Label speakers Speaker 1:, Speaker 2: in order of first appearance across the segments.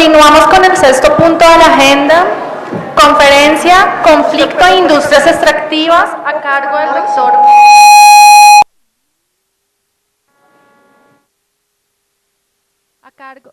Speaker 1: Continuamos con el sexto punto de la agenda, conferencia, conflicto e industrias extractivas, a cargo del doctor. A cargo.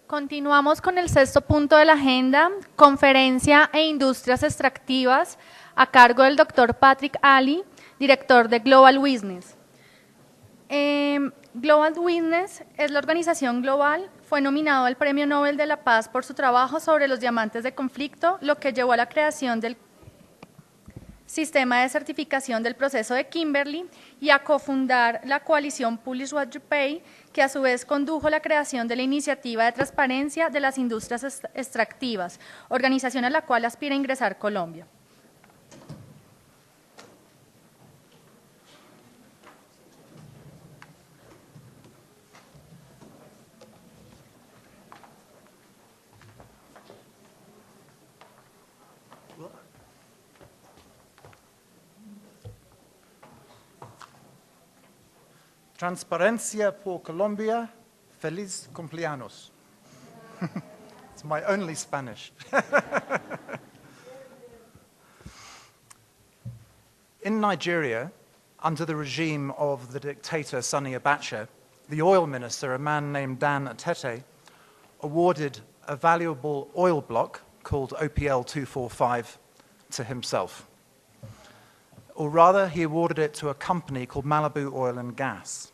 Speaker 1: Continuamos con el sexto punto de la agenda, conferencia e industrias extractivas, a cargo del doctor Patrick Ali, director de Global Witness. Global Witness es la organización global, fue nominado al Premio Nobel de la Paz por su trabajo sobre los diamantes de conflicto, lo que llevó a la creación del sistema de certificación del proceso de Kimberley y a cofundar la coalición Publish What You Pay, que a su vez condujo la creación de la Iniciativa de Transparencia de las Industrias Extractivas, organización a la cual aspira a ingresar Colombia.
Speaker 2: Transparencia por Colombia, feliz cumpleaños. It's my only Spanish. In Nigeria, under the regime of the dictator Sani Abacha, the oil minister, a man named Dan Atete, awarded a valuable oil block called OPL 245 to himself. Or rather, he awarded it to a company called Malibu Oil and Gas.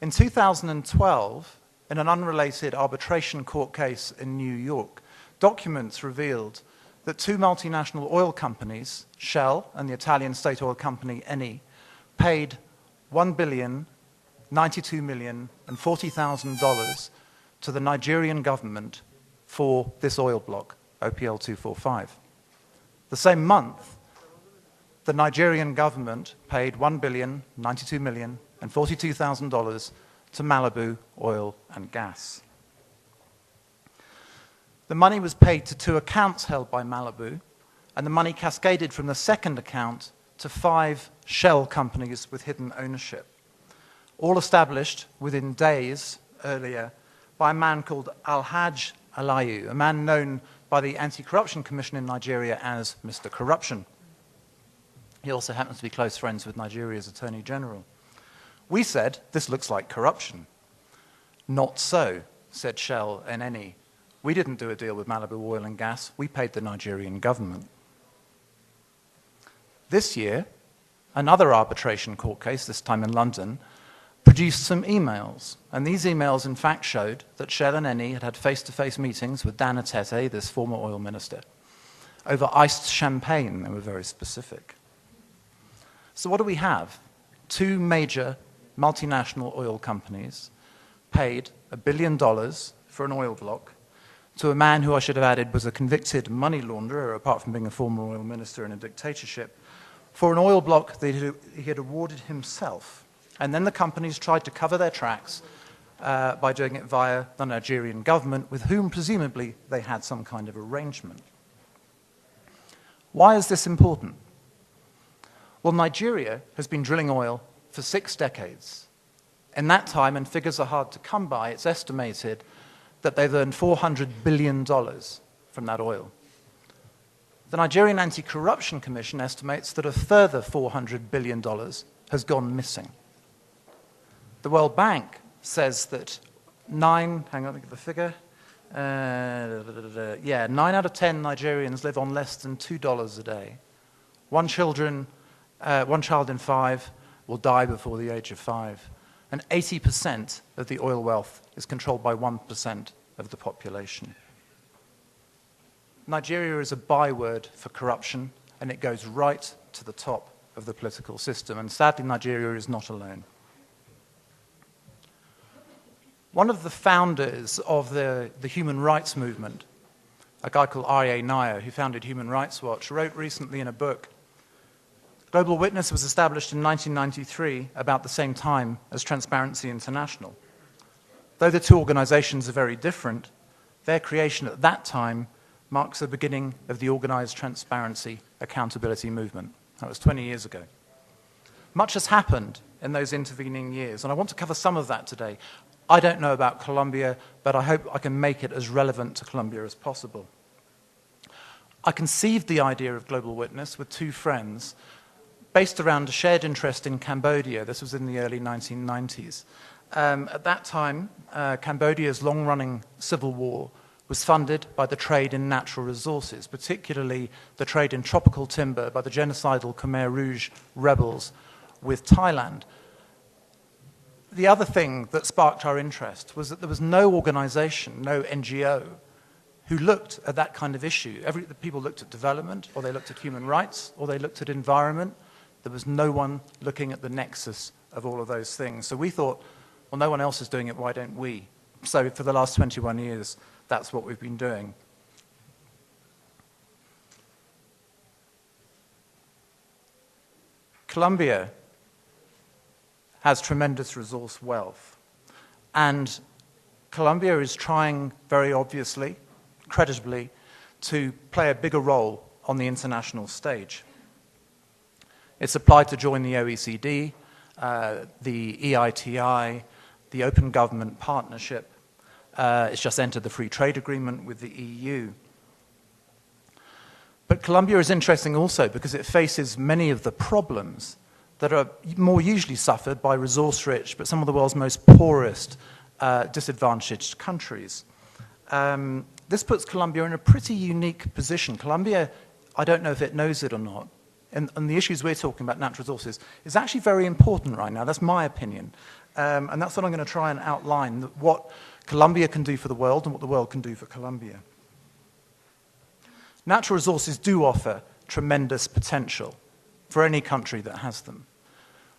Speaker 2: In 2012, in an unrelated arbitration court case in New York, documents revealed that two multinational oil companies, Shell and the Italian state oil company Eni, paid $1,092,040,000 to the Nigerian government for this oil block, OPL 245. The same month, the Nigerian government paid $1,092,042,000 to Malibu Oil and Gas. The money was paid to two accounts held by Malibu, and the money cascaded from the second account to 5 Shell companies with hidden ownership, all established within days earlier by a man called Alhaj Alayu, a man known by the Anti-Corruption Commission in Nigeria as Mr. Corruption. He also happens to be close friends with Nigeria's Attorney General. We said, this looks like corruption. Not so, said Shell and Eni. We didn't do a deal with Malibu Oil and Gas. We paid the Nigerian government. This year, another arbitration court case, this time in London, produced some emails. And these emails, in fact, showed that Shell and Eni had had face-to-face meetings with Dan Atete, this former oil minister, over iced champagne. They were very specific. So what do we have? Two major multinational oil companies paid $1 billion for an oil block to a man who I should have added was a convicted money launderer, apart from being a former oil minister in a dictatorship, for an oil block that he had awarded himself. And then the companies tried to cover their tracks by doing it via the Nigerian government, with whom presumably they had some kind of arrangement. Why is this important? Well, Nigeria has been drilling oil for 6 decades. In that time, and figures are hard to come by, it's estimated that they've earned $400 billion from that oil. The Nigerian Anti-Corruption Commission estimates that a further $400 billion has gone missing. The World Bank says that 9 out of 10 Nigerians live on less than $2 a day. One child in 5 will die before the age of 5. And 80% of the oil wealth is controlled by 1% of the population. Nigeria is a byword for corruption, and it goes right to the top of the political system. And sadly, Nigeria is not alone. One of the founders of the human rights movement, a guy called R.A. Nair, who founded Human Rights Watch, wrote recently in a book, Global Witness was established in 1993, about the same time as Transparency International. Though the two organizations are very different, Their creation at that time marks the beginning of the organized transparency accountability movement. That was 20 years ago. Much has happened in those intervening years, and I want to cover some of that today. I don't know about Colombia, but I hope I can make it as relevant to Colombia as possible. I conceived the idea of Global Witness with two friends based around a shared interest in Cambodia. This was in the early 1990s. At that time, Cambodia's long-running civil war was funded by the trade in natural resources, particularly the trade in tropical timber by the genocidal Khmer Rouge rebels with Thailand. The other thing that sparked our interest was that there was no organization, no NGO, who looked at that kind of issue. The people looked at development, or they looked at human rights, or they looked at environment. There was no one looking at the nexus of all of those things. So we thought, well, no one else is doing it, why don't we? So for the last 21 years, that's what we've been doing. Colombia has tremendous resource wealth, and Colombia is trying very obviously, creditably, to play a bigger role on the international stage. It's applied to join the OECD, the EITI, the Open Government Partnership. It's just entered the free trade agreement with the EU. But Colombia is interesting also because it faces many of the problems that are more usually suffered by resource-rich, but some of the world's most poorest, disadvantaged countries. This puts Colombia in a pretty unique position. Colombia, I don't know if it knows it or not, and the issues we're talking about, natural resources, is actually very important right now. That's my opinion. And that's what I'm going to try and outline, what Colombia can do for the world and what the world can do for Colombia. Natural resources do offer tremendous potential for any country that has them.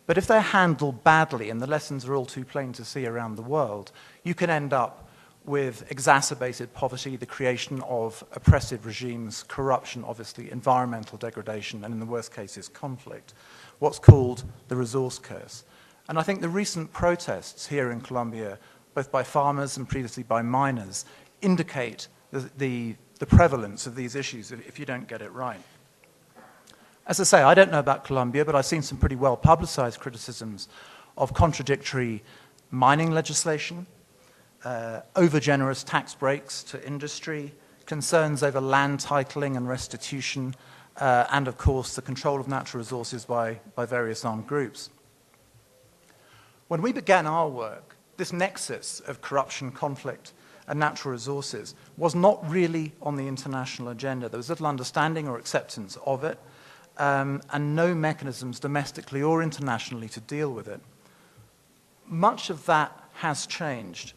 Speaker 2: But if they're handled badly, and the lessons are all too plain to see around the world, you can end up with exacerbated poverty, the creation of oppressive regimes, corruption, obviously, environmental degradation, and in the worst cases, conflict, what's called the resource curse. And I think the recent protests here in Colombia, both by farmers and previously by miners, indicate the prevalence of these issues if you don't get it right. As I say, I don't know about Colombia, but I've seen some pretty well-publicized criticisms of contradictory mining legislation, over-generous tax breaks to industry, concerns over land titling and restitution, and, of course, the control of natural resources by various armed groups. When we began our work, this nexus of corruption, conflict, and natural resources was not really on the international agenda. There was little understanding or acceptance of it, and no mechanisms domestically or internationally to deal with it. Much of that has changed.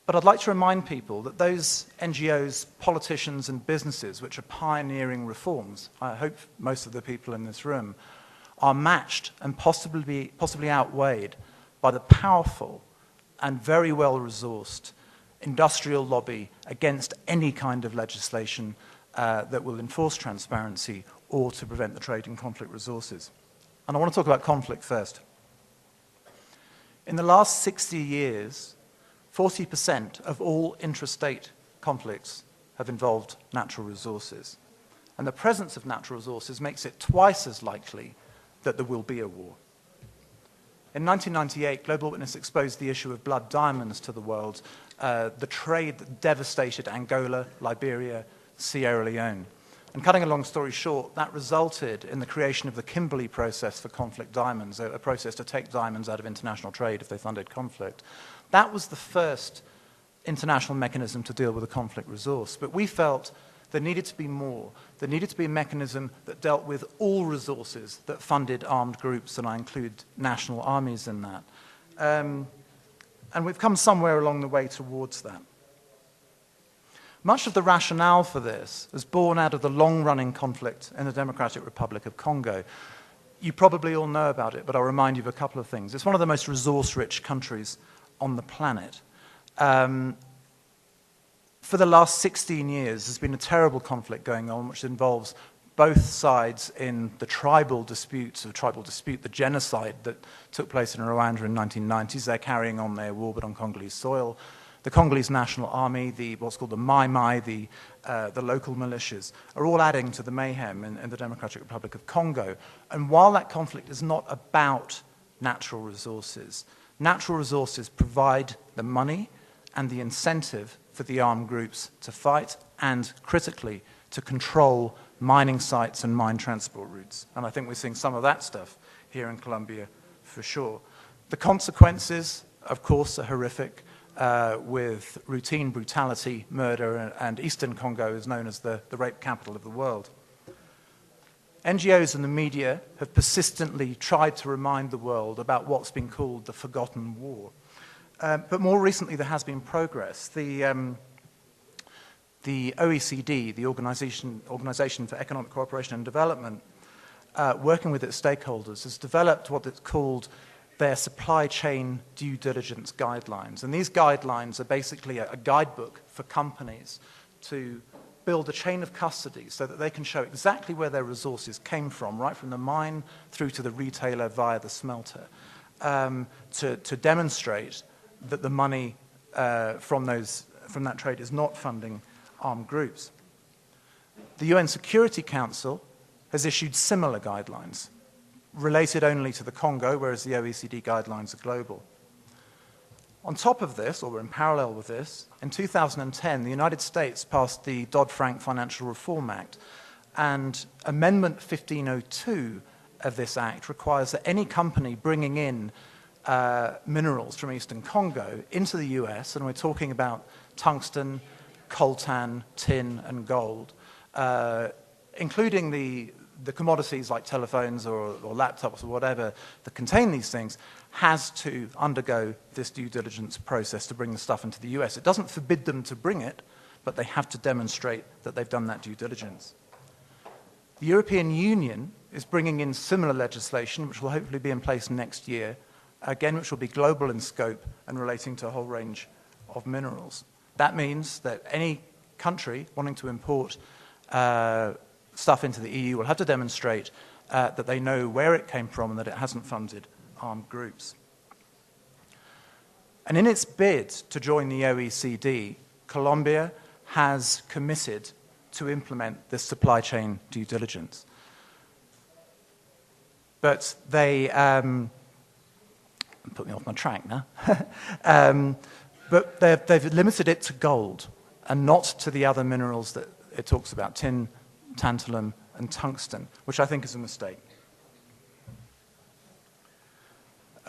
Speaker 2: But I'd like to remind people that those NGOs, politicians, and businesses which are pioneering reforms, I hope most of the people in this room, are matched and possibly outweighed by the powerful and very well-resourced industrial lobby against any kind of legislation that will enforce transparency or to prevent the trade in conflict resources. And I want to talk about conflict first. In the last 60 years, 40% of all intrastate conflicts have involved natural resources. And the presence of natural resources makes it twice as likely that there will be a war. In 1998, Global Witness exposed the issue of blood diamonds to the world, the trade that devastated Angola, Liberia, Sierra Leone. And cutting a long story short, that resulted in the creation of the Kimberley process for conflict diamonds, a process to take diamonds out of international trade if they funded conflict. That was the first international mechanism to deal with a conflict resource. But we felt there needed to be more. There needed to be a mechanism that dealt with all resources that funded armed groups, and I include national armies in that. And we've come somewhere along the way towards that. Much of the rationale for this is born out of the long-running conflict in the Democratic Republic of Congo. You probably all know about it, but I'll remind you of a couple of things. It's one of the most resource-rich countries on the planet. For the last 16 years, there's been a terrible conflict going on, which involves both sides in the tribal dispute, the genocide that took place in Rwanda in the 1990s. They're carrying on their war, but on Congolese soil. the Congolese National Army, what's called the Mai Mai, the local militias, are all adding to the mayhem in the Democratic Republic of Congo. And while that conflict is not about natural resources provide the money and the incentive for the armed groups to fight and, critically, to control mining sites and mine transport routes. And I think we're seeing some of that stuff here in Colombia for sure. The consequences, of course, are horrific, with routine brutality, murder, and Eastern Congo is known as the rape capital of the world. NGOs and the media have persistently tried to remind the world about what's been called the forgotten war. But more recently, there has been progress. The OECD, the Organization for Economic Cooperation and Development, working with its stakeholders, has developed what it's called their supply chain due diligence guidelines. And these guidelines are basically a guidebook for companies to build a chain of custody so that they can show exactly where their resources came from, right from the mine through to the retailer via the smelter, to demonstrate that the money from that trade is not funding armed groups. The UN Security Council has issued similar guidelines, related only to the Congo, whereas the OECD guidelines are global. On top of this, or in parallel with this, in 2010, the United States passed the Dodd-Frank Financial Reform Act, and Amendment 1502 of this act requires that any company bringing in minerals from Eastern Congo into the US, and we're talking about tungsten, coltan, tin, and gold, including the commodities like telephones or laptops or whatever that contain these things, has to undergo this due diligence process to bring the stuff into the US. It doesn't forbid them to bring it, but they have to demonstrate that they've done that due diligence. The European Union is bringing in similar legislation, which will hopefully be in place next year, again, which will be global in scope and relating to a whole range of minerals. That means that any country wanting to import stuff into the EU will have to demonstrate that they know where it came from and that it hasn't funded armed groups. And in its bid to join the OECD, Colombia has committed to implement this supply chain due diligence. But they put me off my track now. But they've limited it to gold and not to the other minerals that it talks about, tin, tantalum, and tungsten, which I think is a mistake.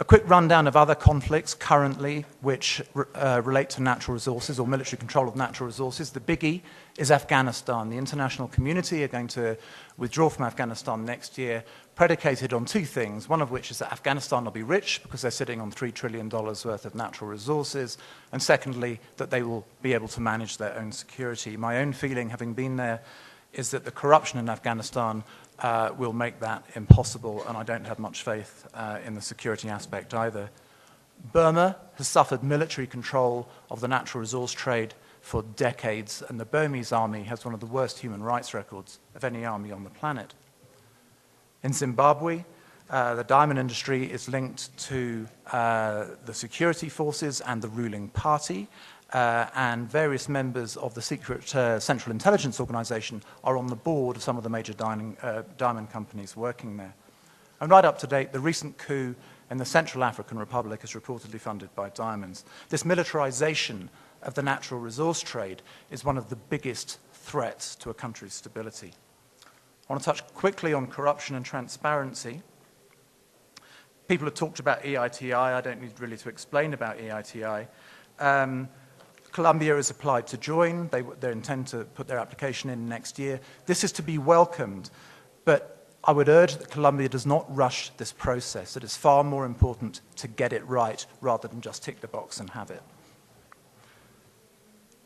Speaker 2: A quick rundown of other conflicts currently which relate to natural resources or military control of natural resources. The biggie is Afghanistan. The international community are going to withdraw from Afghanistan next year, predicated on two things, one of which is that Afghanistan will be rich because they're sitting on $3 trillion worth of natural resources, and secondly, that they will be able to manage their own security. My own feeling, having been there, is that the corruption in Afghanistan will make that impossible, and I don't have much faith in the security aspect either. Burma has suffered military control of the natural resource trade for decades, and the Burmese army has one of the worst human rights records of any army on the planet. In Zimbabwe, the diamond industry is linked to the security forces and the ruling party, and various members of the secret Central Intelligence Organization are on the board of some of the major diamond companies working there. And right up to date, the recent coup in the Central African Republic is reportedly funded by diamonds. This militarization of the natural resource trade is one of the biggest threats to a country's stability. I want to touch quickly on corruption and transparency. People have talked about EITI. I don't need really to explain about EITI. Colombia has applied to join. They intend to put their application in next year. This is to be welcomed, but I would urge that Colombia does not rush this process. It is far more important to get it right rather than just tick the box and have it.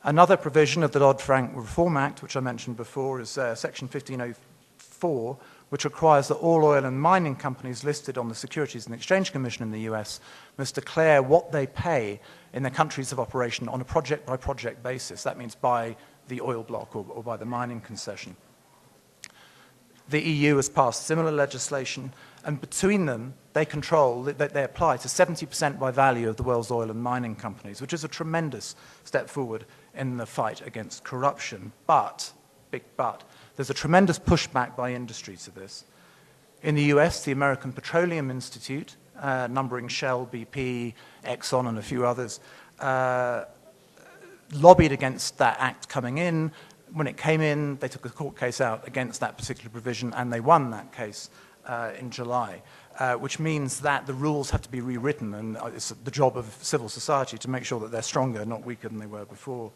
Speaker 2: Another provision of the Dodd-Frank Reform Act, which I mentioned before, is Section 1504, which requires that all oil and mining companies listed on the Securities and Exchange Commission in the US must declare what they pay in their countries of operation on a project-by-project basis. That means by the oil block or by the mining concession. The EU has passed similar legislation, and between them, they apply to 70% by value of the world's oil and mining companies, which is a tremendous step forward in the fight against corruption. But, big but, there's a tremendous pushback by industry to this. In the US, the American Petroleum Institute, numbering Shell, BP, Exxon, and a few others, lobbied against that act coming in. When it came in, they took a court case out against that particular provision, and they won that case in July, which means that the rules have to be rewritten, and it's the job of civil society to make sure that they're stronger, not weaker than they were before.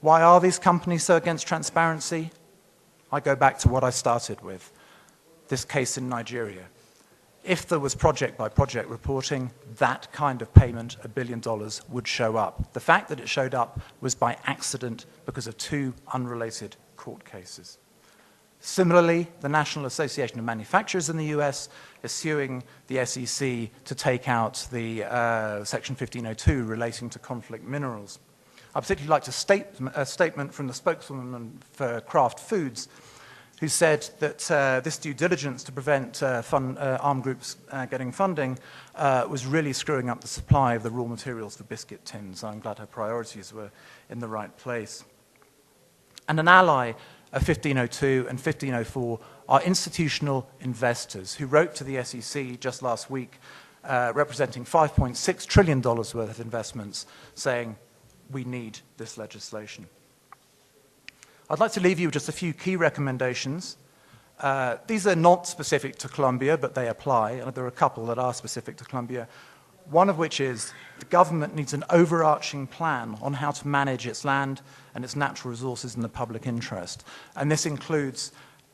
Speaker 2: Why are these companies so against transparency? I go back to what I started with, this case in Nigeria. If there was project-by-project reporting, that kind of payment, $1 billion, would show up. The fact that it showed up was by accident because of two unrelated court cases. Similarly, the National Association of Manufacturers in the US is suing the SEC to take out the Section 1502 relating to conflict minerals. I'd particularly like a statement from the spokeswoman for Kraft Foods, who said that this due diligence to prevent armed groups getting funding was really screwing up the supply of the raw materials for biscuit tins. I'm glad her priorities were in the right place. And an ally of 1502 and 1504 are institutional investors who wrote to the SEC just last week, representing $5.6 trillion worth of investments, saying, we need this legislation. I'd like to leave you with just a few key recommendations. These are not specific to Colombia, but they apply, and there are a couple that are specific to Colombia. One of which is the government needs an overarching plan on how to manage its land and its natural resources in the public interest. And this includes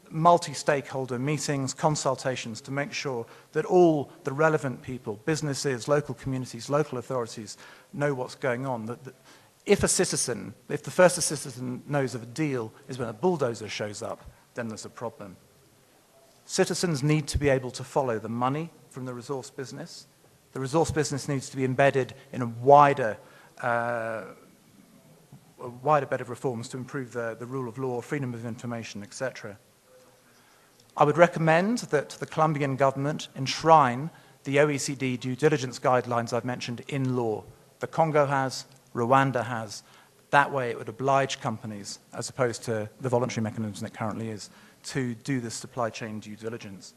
Speaker 2: multi-stakeholder meetings, consultations to make sure that all the relevant people, businesses, local communities, local authorities, know what's going on. That if the first a citizen knows of a deal is when a bulldozer shows up, then there's a problem. Citizens need to be able to follow the money from the resource business. The resource business needs to be embedded in a wider bed of reforms to improve the rule of law, freedom of information, etc. I would recommend that the Colombian government enshrine the OECD due diligence guidelines I've mentioned in law. The Congo has, Rwanda has. That way it would oblige companies, as opposed to the voluntary mechanism it currently is, to do this supply chain due diligence.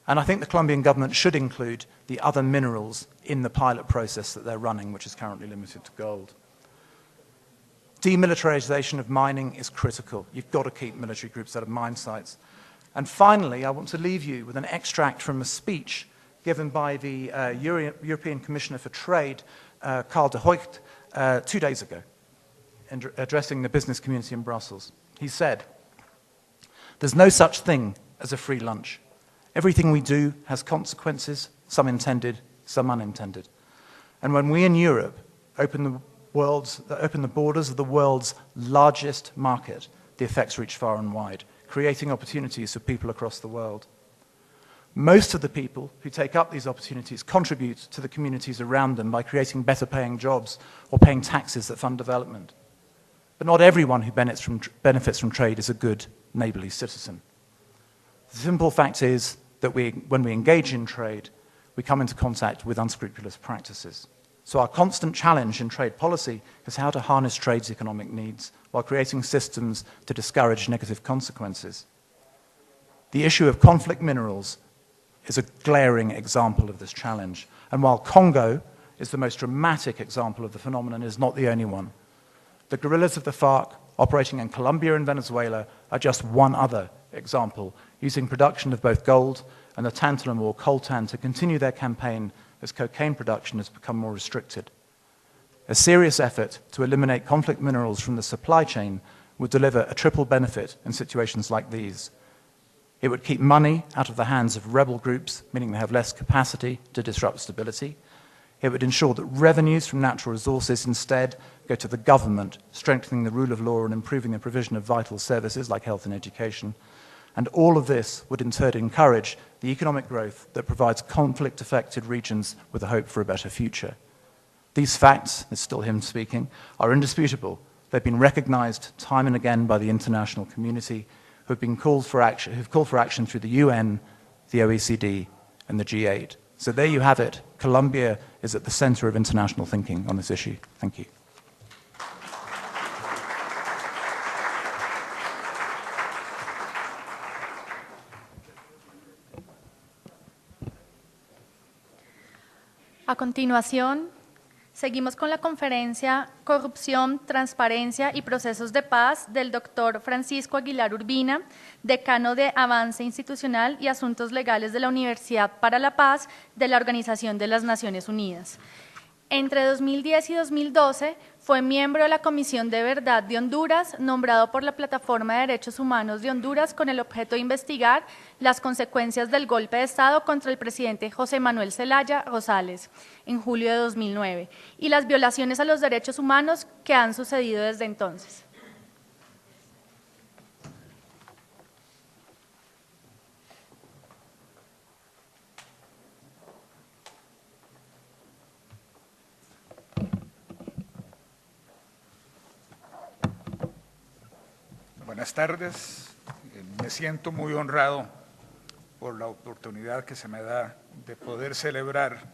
Speaker 2: And I think the Colombian government should include the other minerals in the pilot process that they're running, which is currently limited to gold. Demilitarization of mining is critical. You've got to keep military groups out of mine sites. And finally, I want to leave you with an extract from a speech given by the European Commissioner for Trade, Karl de Gucht, 2 days ago, addressing the business community in Brussels. He said, "There's no such thing as a free lunch. Everything we do has consequences, some intended, some unintended. And when we in Europe open the borders of the world's largest market, the effects reach far and wide, creating opportunities for people across the world. Most of the people who take up these opportunities contribute to the communities around them by creating better paying jobs or paying taxes that fund development. But not everyone who benefits from trade is a good neighborly citizen. The simple fact is that when we engage in trade, we come into contact with unscrupulous practices. So our constant challenge in trade policy is how to harness trade's economic needs while creating systems to discourage negative consequences. The issue of conflict minerals is a glaring example of this challenge. And while Congo is the most dramatic example of the phenomenon, it is not the only one. The guerrillas of the FARC operating in Colombia and Venezuela are just one other example, using production of both gold and the tantalum or coltan to continue their campaign as cocaine production has become more restricted. A serious effort to eliminate conflict minerals from the supply chain would deliver a triple benefit in situations like these. It would keep money out of the hands of rebel groups, meaning they have less capacity to disrupt stability. It would ensure that revenues from natural resources instead go to the government, strengthening the rule of law and improving the provision of vital services like health and education. And all of this would in turn encourage the economic growth that provides conflict-affected regions with a hope for a better future. These facts, it's still him speaking, are indisputable. They've been recognized time and again by the international community, who've called for action through the UN, the OECD, and the G8. So there you have it. Colombia is at the center of international thinking on this issue. Thank you.
Speaker 1: A continuación, seguimos con la conferencia Corrupción, Transparencia y Procesos de Paz del Dr. Francisco Aguilar Urbina, decano de Avance Institucional y Asuntos Legales de la Universidad para la Paz de la Organización de las Naciones Unidas. Entre 2010 y 2012 fue miembro de la Comisión de Verdad de Honduras, nombrado por la Plataforma de Derechos Humanos de Honduras con el objeto de investigar las consecuencias del golpe de Estado contra el presidente José Manuel Zelaya Rosales en julio de 2009 y las violaciones a los derechos humanos que han sucedido desde entonces.
Speaker 3: Buenas tardes. Me siento muy honrado por la oportunidad que se me da de poder celebrar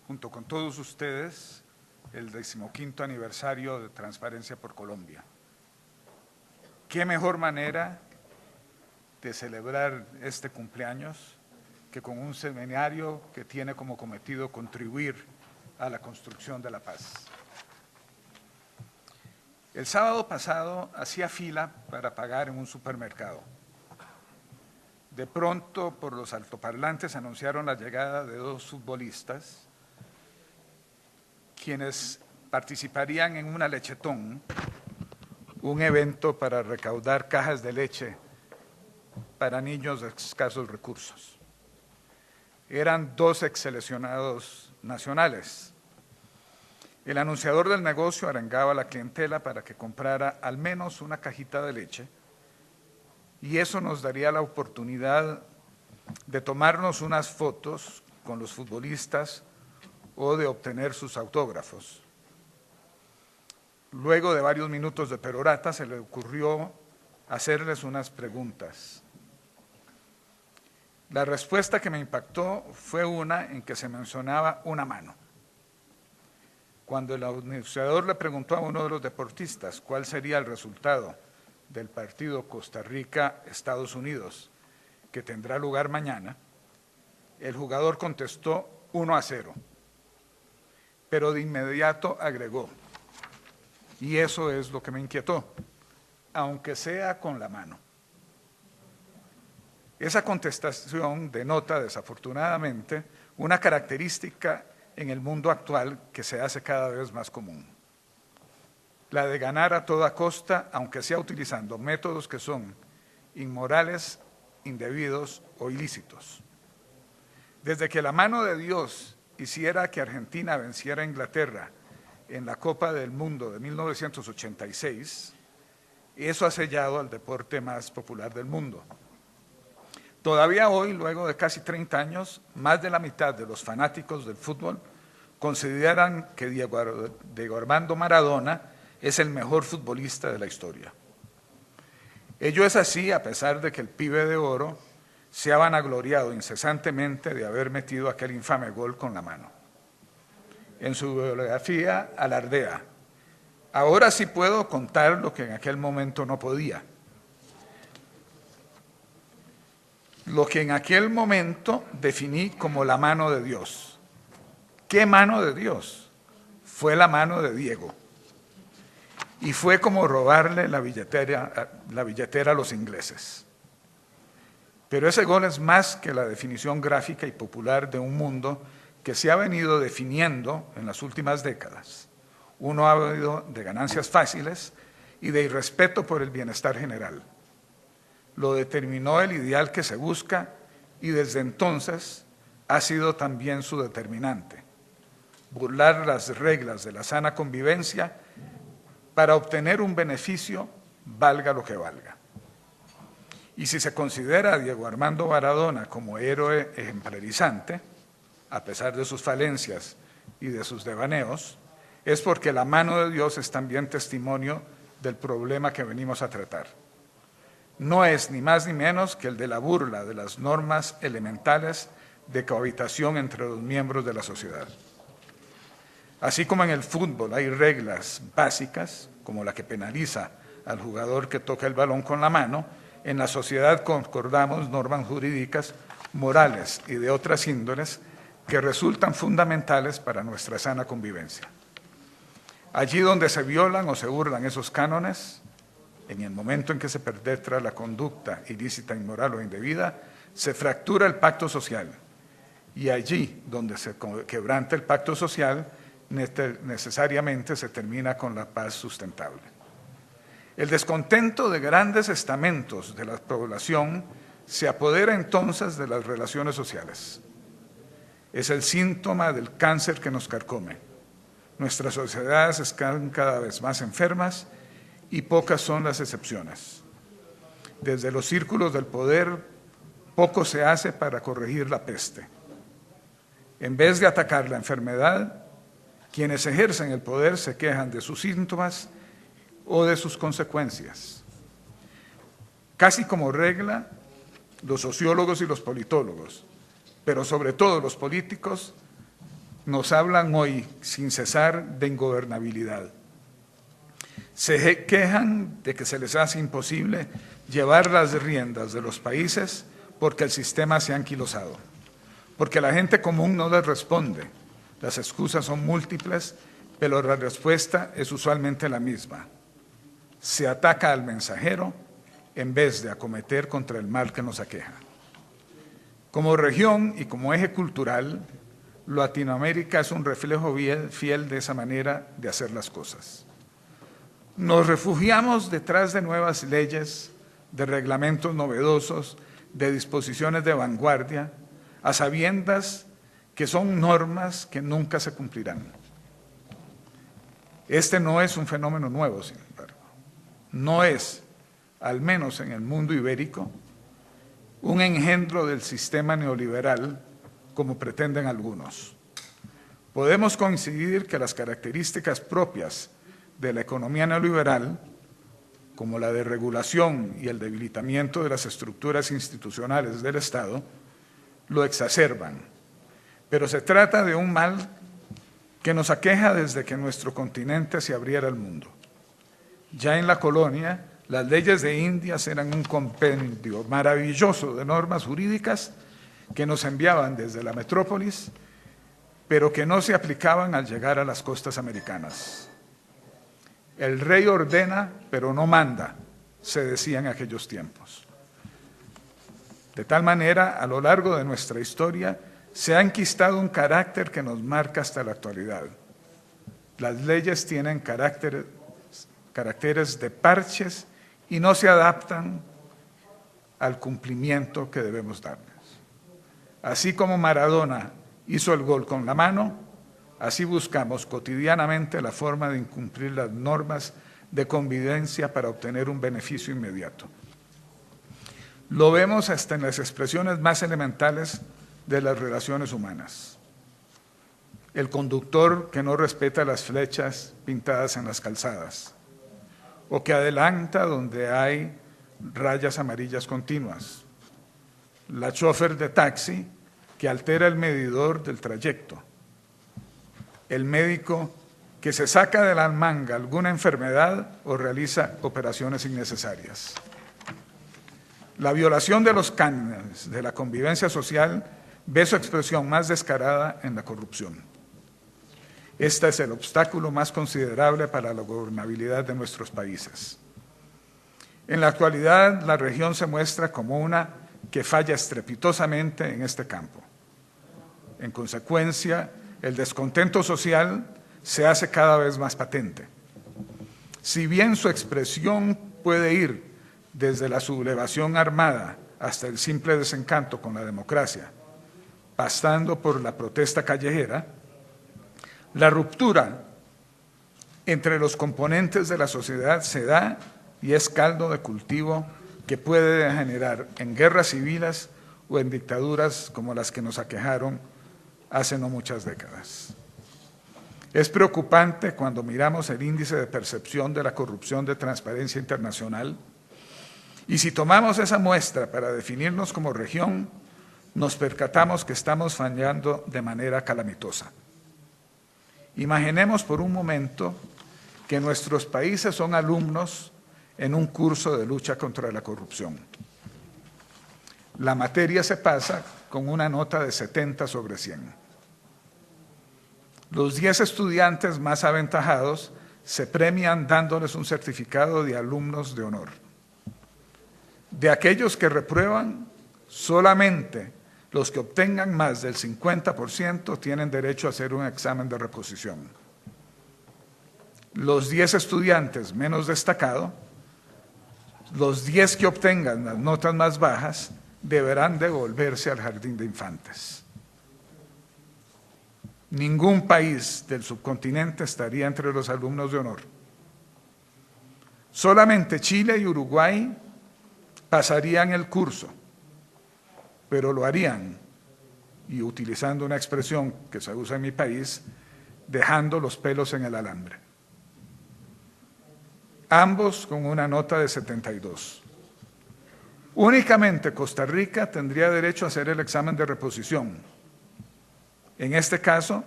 Speaker 3: junto con todos ustedes el 15º aniversario de Transparencia por Colombia. ¿Qué mejor manera de celebrar este cumpleaños que con un seminario que tiene como cometido contribuir a la construcción de la paz? El sábado pasado hacía fila para pagar en un supermercado. De pronto, por los altoparlantes anunciaron la llegada de 2 futbolistas, quienes participarían en una lechetón, un evento para recaudar cajas de leche para niños de escasos recursos. Eran 2 exseleccionados nacionales. El anunciador del negocio arengaba a la clientela para que comprara al menos una cajita de leche y eso nos daría la oportunidad de tomarnos unas fotos con los futbolistas o de obtener sus autógrafos. Luego de varios minutos de perorata se le ocurrió hacerles unas preguntas. La respuesta que me impactó fue una en que se mencionaba una mano. Cuando el anunciador le preguntó a uno de los deportistas cuál sería el resultado del partido Costa Rica-Estados Unidos, que tendrá lugar mañana, el jugador contestó 1-0, pero de inmediato agregó, y eso es lo que me inquietó, aunque sea con la mano. Esa contestación denota, desafortunadamente, una característica en el mundo actual que se hace cada vez más común. La de ganar a toda costa, aunque sea utilizando métodos que son inmorales, indebidos o ilícitos. Desde que la mano de Dios hiciera que Argentina venciera a Inglaterra en la Copa del Mundo de 1986, eso ha sellado al deporte más popular del mundo. Todavía hoy, luego de casi 30 años, más de la mitad de los fanáticos del fútbol consideran que Diego Armando Maradona es el mejor futbolista de la historia. Ello es así a pesar de que el pibe de oro se ha vanagloriado incesantemente de haber metido aquel infame gol con la mano. En su biografía alardea, ahora sí puedo contar lo que en aquel momento no podía. Lo que en aquel momento definí como la mano de Dios. ¿Qué mano de Dios? Fue la mano de Diego. Y fue como robarle la billetera a los ingleses. Pero ese gol es más que la definición gráfica y popular de un mundo que se ha venido definiendo en las últimas décadas. Uno ha habido de ganancias fáciles y de irrespeto por el bienestar general. Lo determinó el ideal que se busca y desde entonces ha sido también su determinante. Burlar las reglas de la sana convivencia para obtener un beneficio, valga lo que valga. Y si se considera a Diego Armando Maradona como héroe ejemplarizante, a pesar de sus falencias y de sus devaneos, es porque la mano de Dios es también testimonio del problema que venimos a tratar. no es ni más ni menos que el de la burla de las normas elementales de cohabitación entre los miembros de la sociedad. Así como en el fútbol hay reglas básicas, como la que penaliza al jugador que toca el balón con la mano, en la sociedad concordamos normas jurídicas, morales y de otras índoles que resultan fundamentales para nuestra sana convivencia. Allí donde se violan o se burlan esos cánones, en el momento en que se perpetra la conducta ilícita, inmoral o indebida, se fractura el pacto social. Y allí donde se quebranta el pacto social, necesariamente se termina con la paz sustentable. El descontento de grandes estamentos de la población se apodera entonces de las relaciones sociales. Es el síntoma del cáncer que nos carcome. Nuestras sociedades están cada vez más enfermas y pocas son las excepciones. Desde los círculos del poder, poco se hace para corregir la peste. En vez de atacar la enfermedad, quienes ejercen el poder se quejan de sus síntomas o de sus consecuencias. Casi como regla, los sociólogos y los politólogos, pero sobre todo los políticos, nos hablan hoy sin cesar de ingobernabilidad. Se quejan de que se les hace imposible llevar las riendas de los países porque el sistema se ha anquilosado, porque la gente común no les responde. Las excusas son múltiples, pero la respuesta es usualmente la misma. Se ataca al mensajero en vez de acometer contra el mal que nos aqueja. Como región y como eje cultural, Latinoamérica es un reflejo fiel de esa manera de hacer las cosas. Nos refugiamos detrás de nuevas leyes, de reglamentos novedosos, de disposiciones de vanguardia, a sabiendas que son normas que nunca se cumplirán. Este no es un fenómeno nuevo, sin embargo. No es, al menos en el mundo ibérico, un engendro del sistema neoliberal, como pretenden algunos. Podemos coincidir que las características propias de la economía neoliberal, como la desregulación y el debilitamiento de las estructuras institucionales del Estado, lo exacerban. Pero se trata de un mal que nos aqueja desde que nuestro continente se abriera al mundo. Ya en la colonia, las leyes de Indias eran un compendio maravilloso de normas jurídicas que nos enviaban desde la metrópolis, pero que no se aplicaban al llegar a las costas americanas. El rey ordena, pero no manda, se decía en aquellos tiempos. De tal manera, a lo largo de nuestra historia, se ha enquistado un carácter que nos marca hasta la actualidad. Las leyes tienen caracteres de parches y no se adaptan al cumplimiento que debemos darles. Así como Maradona hizo el gol con la mano, así buscamos cotidianamente la forma de incumplir las normas de convivencia para obtener un beneficio inmediato. Lo vemos hasta en las expresiones más elementales de las relaciones humanas. El conductor que no respeta las flechas pintadas en las calzadas, o que adelanta donde hay rayas amarillas continuas. La chofer de taxi que altera el medidor del trayecto. El médico que se saca de la manga alguna enfermedad o realiza operaciones innecesarias. La violación de los cánones de la convivencia social ve su expresión más descarada en la corrupción. Este es el obstáculo más considerable para la gobernabilidad de nuestros países. En la actualidad, la región se muestra como una que falla estrepitosamente en este campo. En consecuencia, el descontento social se hace cada vez más patente. Si bien su expresión puede ir desde la sublevación armada hasta el simple desencanto con la democracia, pasando por la protesta callejera, la ruptura entre los componentes de la sociedad se da y es caldo de cultivo que puede degenerar en guerras civiles o en dictaduras como las que nos aquejaron hace no muchas décadas. Es preocupante cuando miramos el índice de percepción de la corrupción de Transparencia Internacional Y si tomamos esa muestra para definirnos como región, nos percatamos que estamos fallando de manera calamitosa. Imaginemos por un momento que nuestros países son alumnos en un curso de lucha contra la corrupción. La materia se pasa con una nota de 70 sobre 100. Los 10 estudiantes más aventajados se premian dándoles un certificado de alumnos de honor. De aquellos que reprueban, solamente los que obtengan más del 50% tienen derecho a hacer un examen de reposición. Los 10 estudiantes menos destacados, los 10 que obtengan las notas más bajas, deberán devolverse al jardín de infantes. Ningún país del subcontinente estaría entre los alumnos de honor. Solamente Chile y Uruguay pasarían el curso, pero lo harían, y utilizando una expresión que se usa en mi país, dejando los pelos en el alambre. Ambos con una nota de 72. Únicamente Costa Rica tendría derecho a hacer el examen de reposición. En este caso,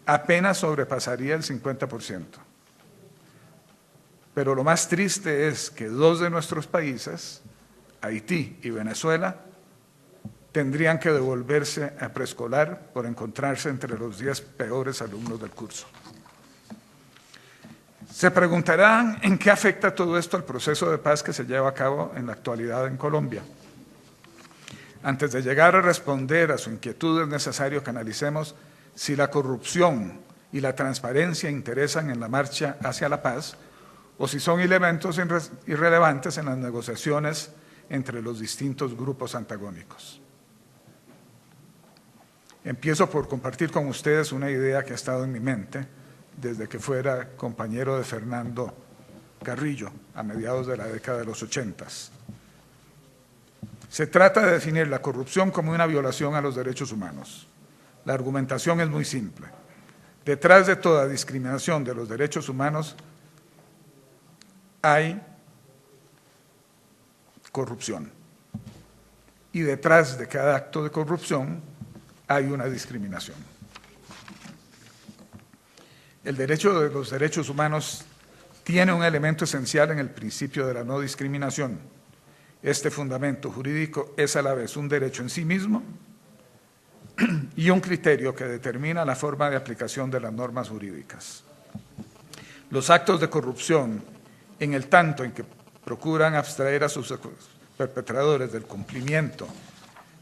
Speaker 3: apenas sobrepasaría el 50%. Pero lo más triste es que 2 de nuestros países, Haití y Venezuela, tendrían que devolverse a preescolar por encontrarse entre los 10 peores alumnos del curso. Se preguntarán en qué afecta todo esto al proceso de paz que se lleva a cabo en la actualidad en Colombia. Antes de llegar a responder a su inquietud, es necesario que analicemos si la corrupción y la transparencia interesan en la marcha hacia la paz o si son elementos irrelevantes en las negociaciones entre los distintos grupos antagónicos. Empiezo por compartir con ustedes una idea que ha estado en mi mente desde que fuera compañero de Fernando Carrillo a mediados de la década de los 80. Se trata de definir la corrupción como una violación a los derechos humanos. La argumentación es muy simple. Detrás de toda discriminación de los derechos humanos hay corrupción. Y detrás de cada acto de corrupción hay una discriminación. El derecho de los derechos humanos tiene un elemento esencial en el principio de la no discriminación. Este fundamento jurídico es a la vez un derecho en sí mismo y un criterio que determina la forma de aplicación de las normas jurídicas. Los actos de corrupción, en el tanto en que procuran abstraer a sus perpetradores del cumplimiento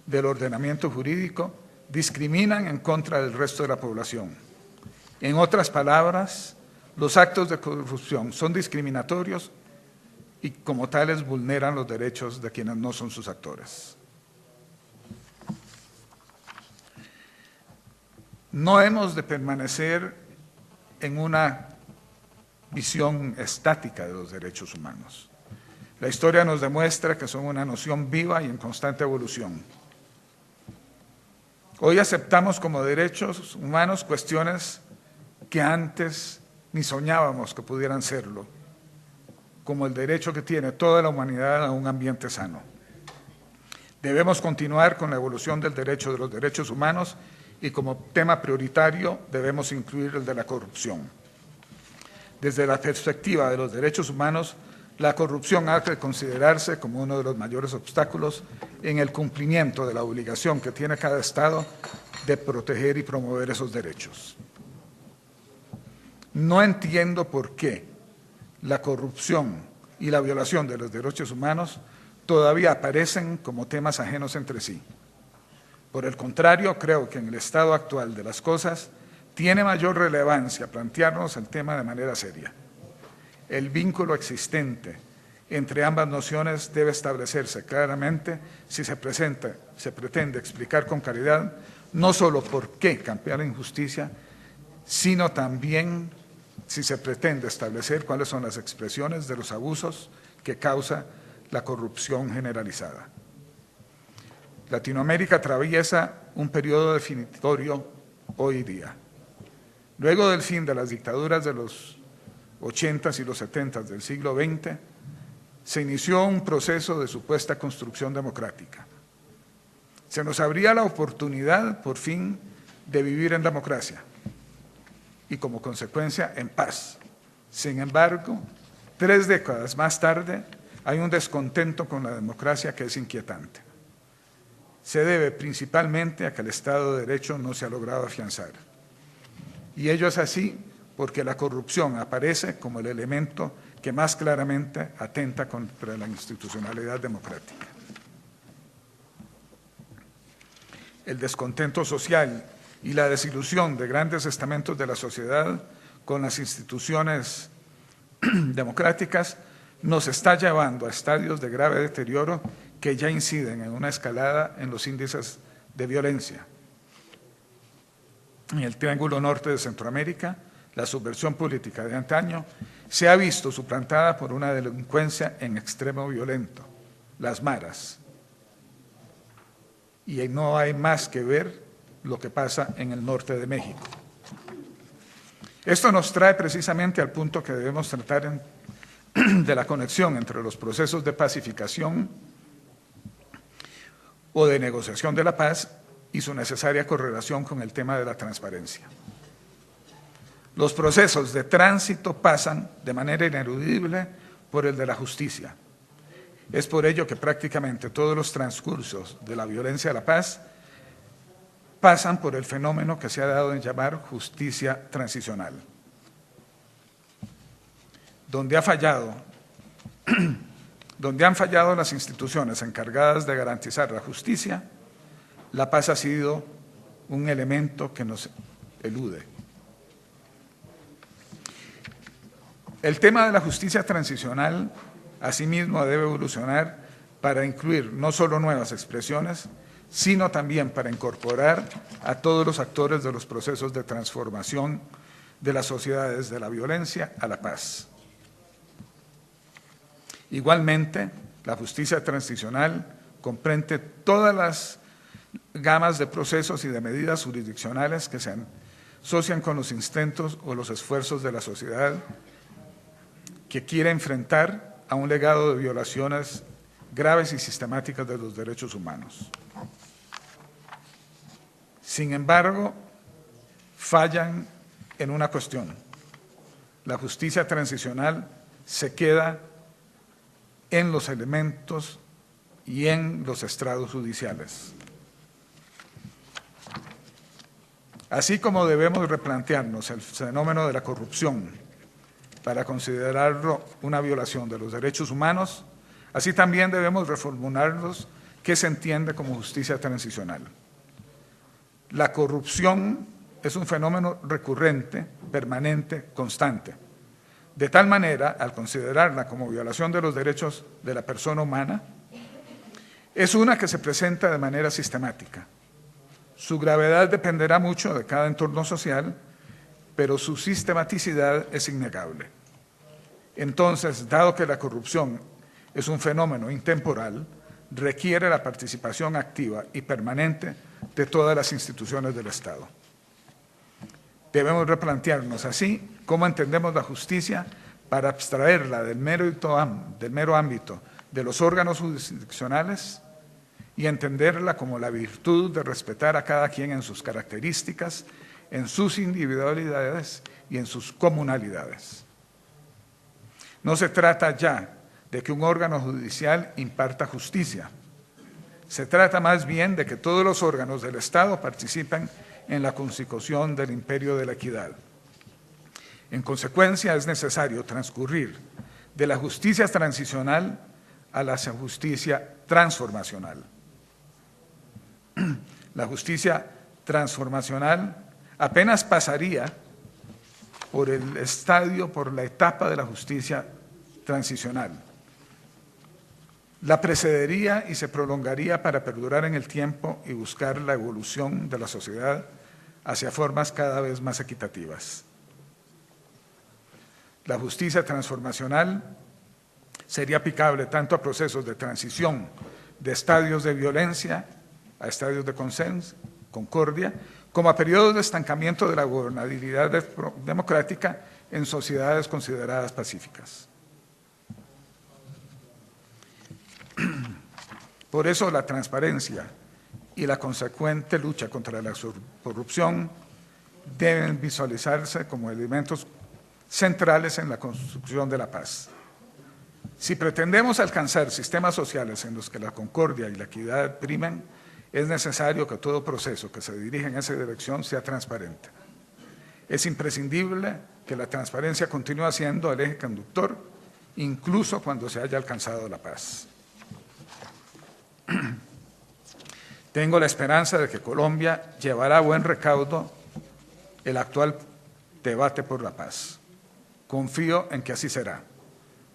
Speaker 3: del ordenamiento jurídico, discriminan en contra del resto de la población. En otras palabras, los actos de corrupción son discriminatorios y como tales vulneran los derechos de quienes no son sus actores. No hemos de permanecer en una visión estática de los derechos humanos. La historia nos demuestra que son una noción viva y en constante evolución. Hoy aceptamos como derechos humanos cuestiones que antes ni soñábamos que pudieran serlo, como el derecho que tiene toda la humanidad a un ambiente sano. Debemos continuar con la evolución del derecho de los derechos humanos y como tema prioritario debemos incluir el de la corrupción. Desde la perspectiva de los derechos humanos, la corrupción ha de considerarse como uno de los mayores obstáculos en el cumplimiento de la obligación que tiene cada Estado de proteger y promover esos derechos. No entiendo por qué la corrupción y la violación de los derechos humanos todavía aparecen como temas ajenos entre sí. Por el contrario, creo que en el estado actual de las cosas tiene mayor relevancia plantearnos el tema de manera seria. El vínculo existente entre ambas nociones debe establecerse claramente si se pretende explicar con claridad no solo por qué campea la injusticia, sino también si se pretende establecer cuáles son las expresiones de los abusos que causa la corrupción generalizada. Latinoamérica atraviesa un periodo definitorio hoy día. Luego del fin de las dictaduras de los 80s y los 70s del siglo XX, se inició un proceso de supuesta construcción democrática. Se nos abría la oportunidad, por fin, de vivir en democracia y, como consecuencia, en paz. Sin embargo, 3 décadas más tarde, hay un descontento con la democracia que es inquietante. Se debe principalmente a que el Estado de Derecho no se ha logrado afianzar. Y ello es así porque la corrupción aparece como el elemento que más claramente atenta contra la institucionalidad democrática. El descontento social y la desilusión de grandes estamentos de la sociedad con las instituciones democráticas nos está llevando a estadios de grave deterioro que ya inciden en una escalada en los índices de violencia. En el Triángulo Norte de Centroamérica, la subversión política de antaño se ha visto suplantada por una delincuencia en extremo violento, las maras. Y no hay más que ver lo que pasa en el norte de México. Esto nos trae precisamente al punto que debemos tratar de la conexión entre los procesos de pacificación o de negociación de la paz y su necesaria correlación con el tema de la transparencia. Los procesos de tránsito pasan de manera ineludible por el de la justicia. Es por ello que prácticamente todos los transcursos de la violencia a la paz pasan por el fenómeno que se ha dado en llamar justicia transicional. Donde han fallado las instituciones encargadas de garantizar la justicia, la paz ha sido un elemento que nos elude. El tema de la justicia transicional, asimismo, debe evolucionar para incluir no solo nuevas expresiones, sino también para incorporar a todos los actores de los procesos de transformación de las sociedades de la violencia a la paz. Igualmente, la justicia transicional comprende todas las gamas de procesos y de medidas jurisdiccionales que se asocian con los intentos o los esfuerzos de la sociedad que quiere enfrentar a un legado de violaciones graves y sistemáticas de los derechos humanos. Sin embargo, fallan en una cuestión. La justicia transicional se queda en los elementos y en los estrados judiciales. Así como debemos replantearnos el fenómeno de la corrupción para considerarlo una violación de los derechos humanos, así también debemos reformularlos qué se entiende como justicia transicional. La corrupción es un fenómeno recurrente, permanente, constante. De tal manera, al considerarla como violación de los derechos de la persona humana, es una que se presenta de manera sistemática. Su gravedad dependerá mucho de cada entorno social, pero su sistematicidad es innegable. Entonces, dado que la corrupción es un fenómeno intemporal, requiere la participación activa y permanente de todas las instituciones del Estado. Debemos replantearnos así cómo entendemos la justicia para abstraerla del mero ámbito de los órganos jurisdiccionales y entenderla como la virtud de respetar a cada quien en sus características, en sus individualidades y en sus comunalidades. No se trata ya de que un órgano judicial imparta justicia. Se trata más bien de que todos los órganos del Estado participen en la consecución del imperio de la equidad. En consecuencia, es necesario transcurrir de la justicia transicional a la justicia transformacional. La justicia transformacional apenas pasaría por el estadio, por la etapa de la justicia transicional. La precedería y se prolongaría para perdurar en el tiempo y buscar la evolución de la sociedad hacia formas cada vez más equitativas. La justicia transformacional sería aplicable tanto a procesos de transición de estadios de violencia a estadios de consenso, concordia, como a periodos de estancamiento de la gobernabilidad democrática en sociedades consideradas pacíficas. Por eso la transparencia y la consecuente lucha contra la corrupción deben visualizarse como elementos centrales en la construcción de la paz. Si pretendemos alcanzar sistemas sociales en los que la concordia y la equidad primen, es necesario que todo proceso que se dirija en esa dirección sea transparente. Es imprescindible que la transparencia continúe siendo el eje conductor, incluso cuando se haya alcanzado la paz. Tengo la esperanza de que Colombia llevará a buen recaudo el actual debate por la paz. Confío en que así será.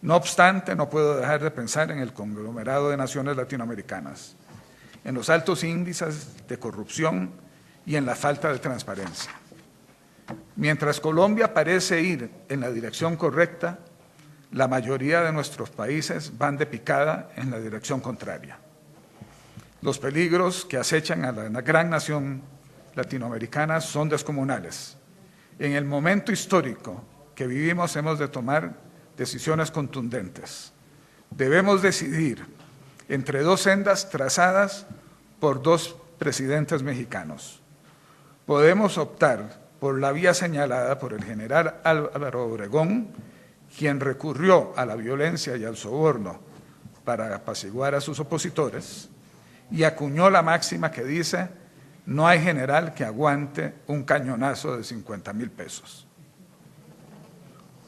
Speaker 3: No obstante, no puedo dejar de pensar en el conglomerado de naciones latinoamericanas, en los altos índices de corrupción y en la falta de transparencia. Mientras Colombia parece ir en la dirección correcta, la mayoría de nuestros países van de picada en la dirección contraria. Los peligros que acechan a la gran nación latinoamericana son descomunales. En el momento histórico que vivimos hemos de tomar decisiones contundentes. Debemos decidir entre dos sendas trazadas por dos presidentes mexicanos. Podemos optar por la vía señalada por el general Álvaro Obregón, quien recurrió a la violencia y al soborno para apaciguar a sus opositores, y acuñó la máxima que dice: no hay general que aguante un cañonazo de 50,000 pesos.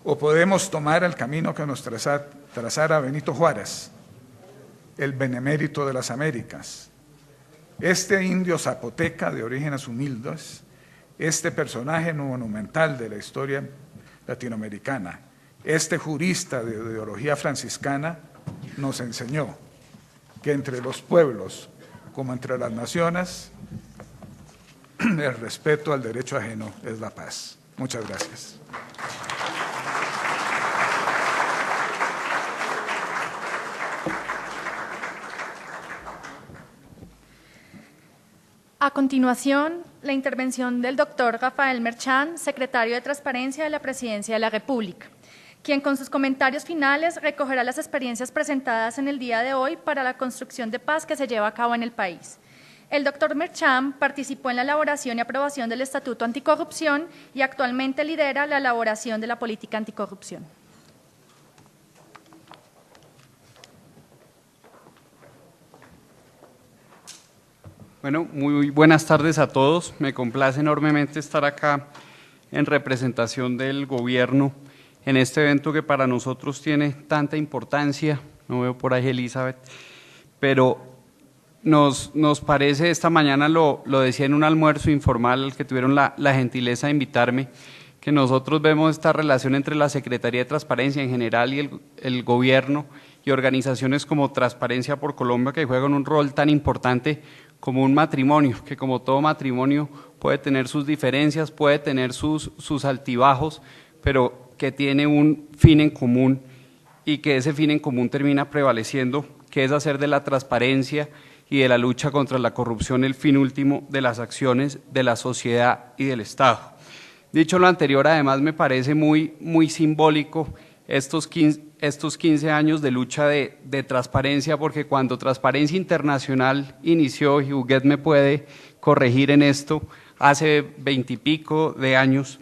Speaker 3: O podemos tomar el camino que nos trazara Benito Juárez, el benemérito de las Américas. Este indio zapoteca de orígenes humildes, este personaje monumental de la historia latinoamericana, este jurista de ideología franciscana, nos enseñó que entre los pueblos, como entre las naciones, el respeto al derecho ajeno es la paz. Muchas gracias.
Speaker 1: A continuación, la intervención del doctor Rafael Merchán, secretario de Transparencia de la Presidencia de la República, quien con sus comentarios finales recogerá las experiencias presentadas en el día de hoy para la construcción de paz que se lleva a cabo en el país. El doctor Merchán participó en la elaboración y aprobación del Estatuto Anticorrupción y actualmente lidera la elaboración de la política anticorrupción.
Speaker 4: Bueno, muy buenas tardes a todos. Me complace enormemente estar acá en representación del gobierno en este evento que para nosotros tiene tanta importancia. No veo por ahí a Elizabeth, pero nos parece, esta mañana lo decía en un almuerzo informal que tuvieron la gentileza de invitarme, que nosotros vemos esta relación entre la Secretaría de Transparencia en general y el gobierno y organizaciones como Transparencia por Colombia, que juegan un rol tan importante como un matrimonio, que como todo matrimonio puede tener sus diferencias, puede tener sus altibajos, pero que tiene un fin en común y que ese fin en común termina prevaleciendo, que es hacer de la transparencia y de la lucha contra la corrupción el fin último de las acciones de la sociedad y del Estado. Dicho lo anterior, además me parece muy simbólico estos 15 años de lucha de transparencia, porque cuando Transparencia Internacional inició, y Huguet me puede corregir en esto, hace 20 y pico de años,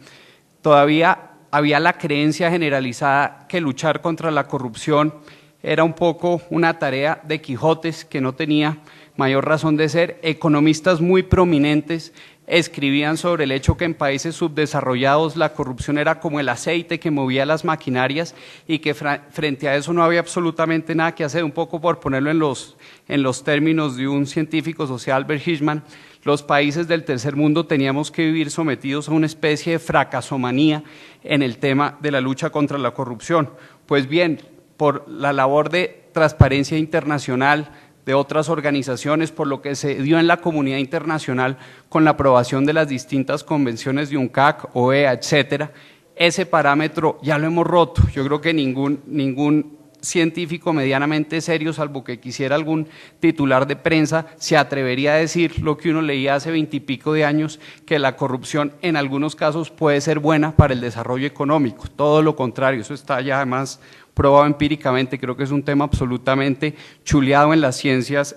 Speaker 4: todavía había la creencia generalizada que luchar contra la corrupción era un poco una tarea de Quijotes que no tenía mayor razón de ser. Economistas muy prominentes escribían sobre el hecho que en países subdesarrollados la corrupción era como el aceite que movía las maquinarias y que frente a eso no había absolutamente nada que hacer. Un poco por ponerlo en los términos de un científico social, Albert Hirschman, los países del tercer mundo teníamos que vivir sometidos a una especie de fracasomanía en el tema de la lucha contra la corrupción. Pues bien, por la labor de Transparencia Internacional, de otras organizaciones, por lo que se dio en la comunidad internacional con la aprobación de las distintas convenciones de UNCAC, OEA, etcétera, ese parámetro ya lo hemos roto. Yo creo que ningún científico medianamente serio, salvo que quisiera algún titular de prensa, se atrevería a decir lo que uno leía hace 20 y pico de años, que la corrupción en algunos casos puede ser buena para el desarrollo económico. Todo lo contrario, eso está ya además probado empíricamente. Creo que es un tema absolutamente chuleado en las ciencias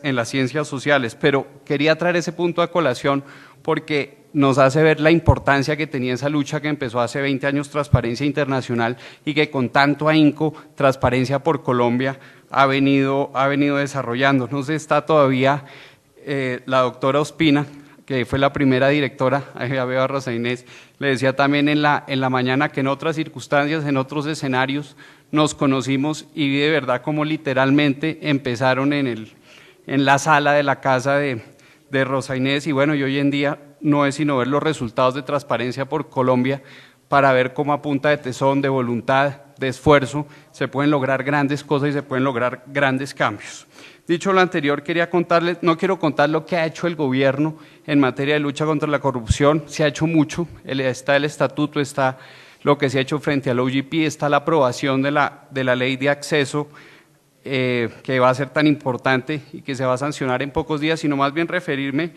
Speaker 4: sociales, pero quería traer ese punto a colación porque nos hace ver la importancia que tenía esa lucha que empezó hace 20 años, Transparencia Internacional, y que con tanto ahínco Transparencia por Colombia ha venido desarrollando. No sé, está todavía la doctora Ospina, que fue la primera directora, ya veo a Rosa Inés, le decía también en la mañana que en otras circunstancias, en otros escenarios, nos conocimos y vi de verdad cómo literalmente empezaron en la sala de la casa de Rosa Inés, y bueno, y hoy en día no es sino ver los resultados de Transparencia por Colombia para ver cómo a punta de tesón, de voluntad, de esfuerzo, se pueden lograr grandes cosas y se pueden lograr grandes cambios. Dicho lo anterior, quería contarles, no quiero contar lo que ha hecho el gobierno en materia de lucha contra la corrupción. Se ha hecho mucho, está el estatuto, está lo que se ha hecho frente al OGP, está la aprobación de la ley de acceso, que va a ser tan importante y que se va a sancionar en pocos días, sino más bien referirme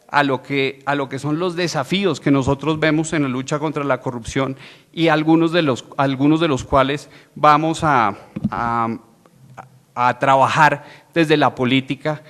Speaker 4: a lo que son los desafíos que nosotros vemos en la lucha contra la corrupción y algunos de los cuales vamos a trabajar desde la política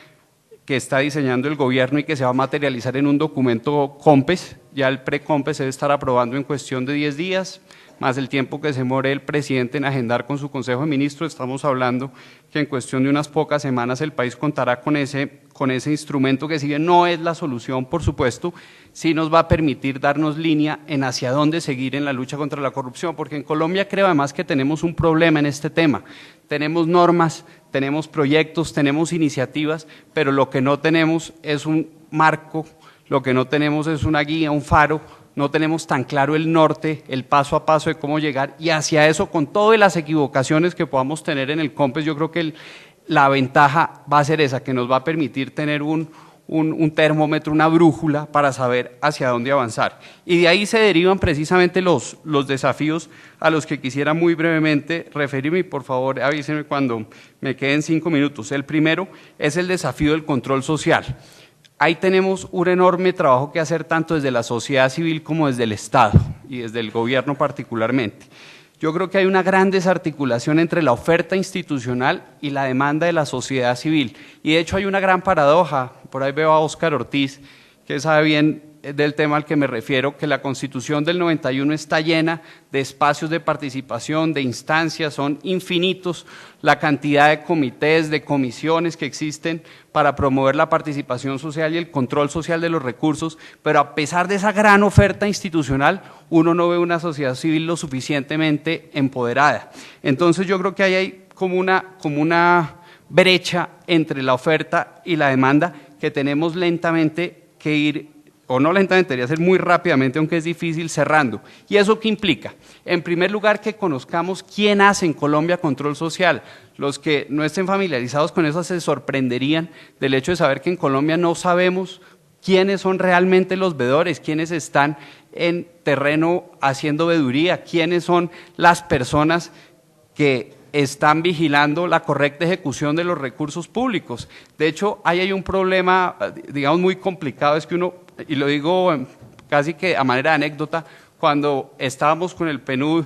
Speaker 4: que está diseñando el gobierno y que se va a materializar en un documento COMPES. Ya el pre-COMPES se debe estar aprobando en cuestión de 10 días, más el tiempo que se demore el presidente en agendar con su Consejo de Ministros. Estamos hablando que en cuestión de unas pocas semanas el país contará con ese instrumento que, si bien no es la solución, por supuesto, sí nos va a permitir darnos línea en hacia dónde seguir en la lucha contra la corrupción, porque en Colombia creo además que tenemos un problema en este tema. Tenemos normas, tenemos proyectos, tenemos iniciativas, pero lo que no tenemos es un marco, lo que no tenemos es una guía, un faro. No tenemos tan claro el norte, el paso a paso de cómo llegar, y hacia eso, con todas las equivocaciones que podamos tener en el COMPES, yo creo que la ventaja va a ser esa, que nos va a permitir tener un termómetro, una brújula para saber hacia dónde avanzar. Y de ahí se derivan precisamente los desafíos a los que quisiera muy brevemente referirme, y por favor avísenme cuando me queden 5 minutos. El primero es el desafío del control social. Ahí tenemos un enorme trabajo que hacer tanto desde la sociedad civil como desde el Estado y desde el gobierno particularmente. Yo creo que hay una gran desarticulación entre la oferta institucional y la demanda de la sociedad civil. Y de hecho hay una gran paradoja, por ahí veo a Óscar Ortiz, que sabe bien del tema al que me refiero, que la Constitución del 91 está llena de espacios de participación, de instancias, son infinitos la cantidad de comités, de comisiones que existen para promover la participación social y el control social de los recursos, pero a pesar de esa gran oferta institucional, uno no ve una sociedad civil lo suficientemente empoderada. Entonces yo creo que ahí hay como una brecha entre la oferta y la demanda que tenemos lentamente que ir, o no lentamente, debería ser muy rápidamente, aunque es difícil, cerrando. ¿Y eso qué implica? En primer lugar, que conozcamos quién hace en Colombia control social. Los que no estén familiarizados con eso se sorprenderían del hecho de saber que en Colombia no sabemos quiénes son realmente los veedores, quiénes están en terreno haciendo veeduría, quiénes son las personas que están vigilando la correcta ejecución de los recursos públicos. De hecho, ahí hay un problema, digamos, muy complicado, es que uno, y lo digo casi que a manera de anécdota, cuando estábamos con el PNUD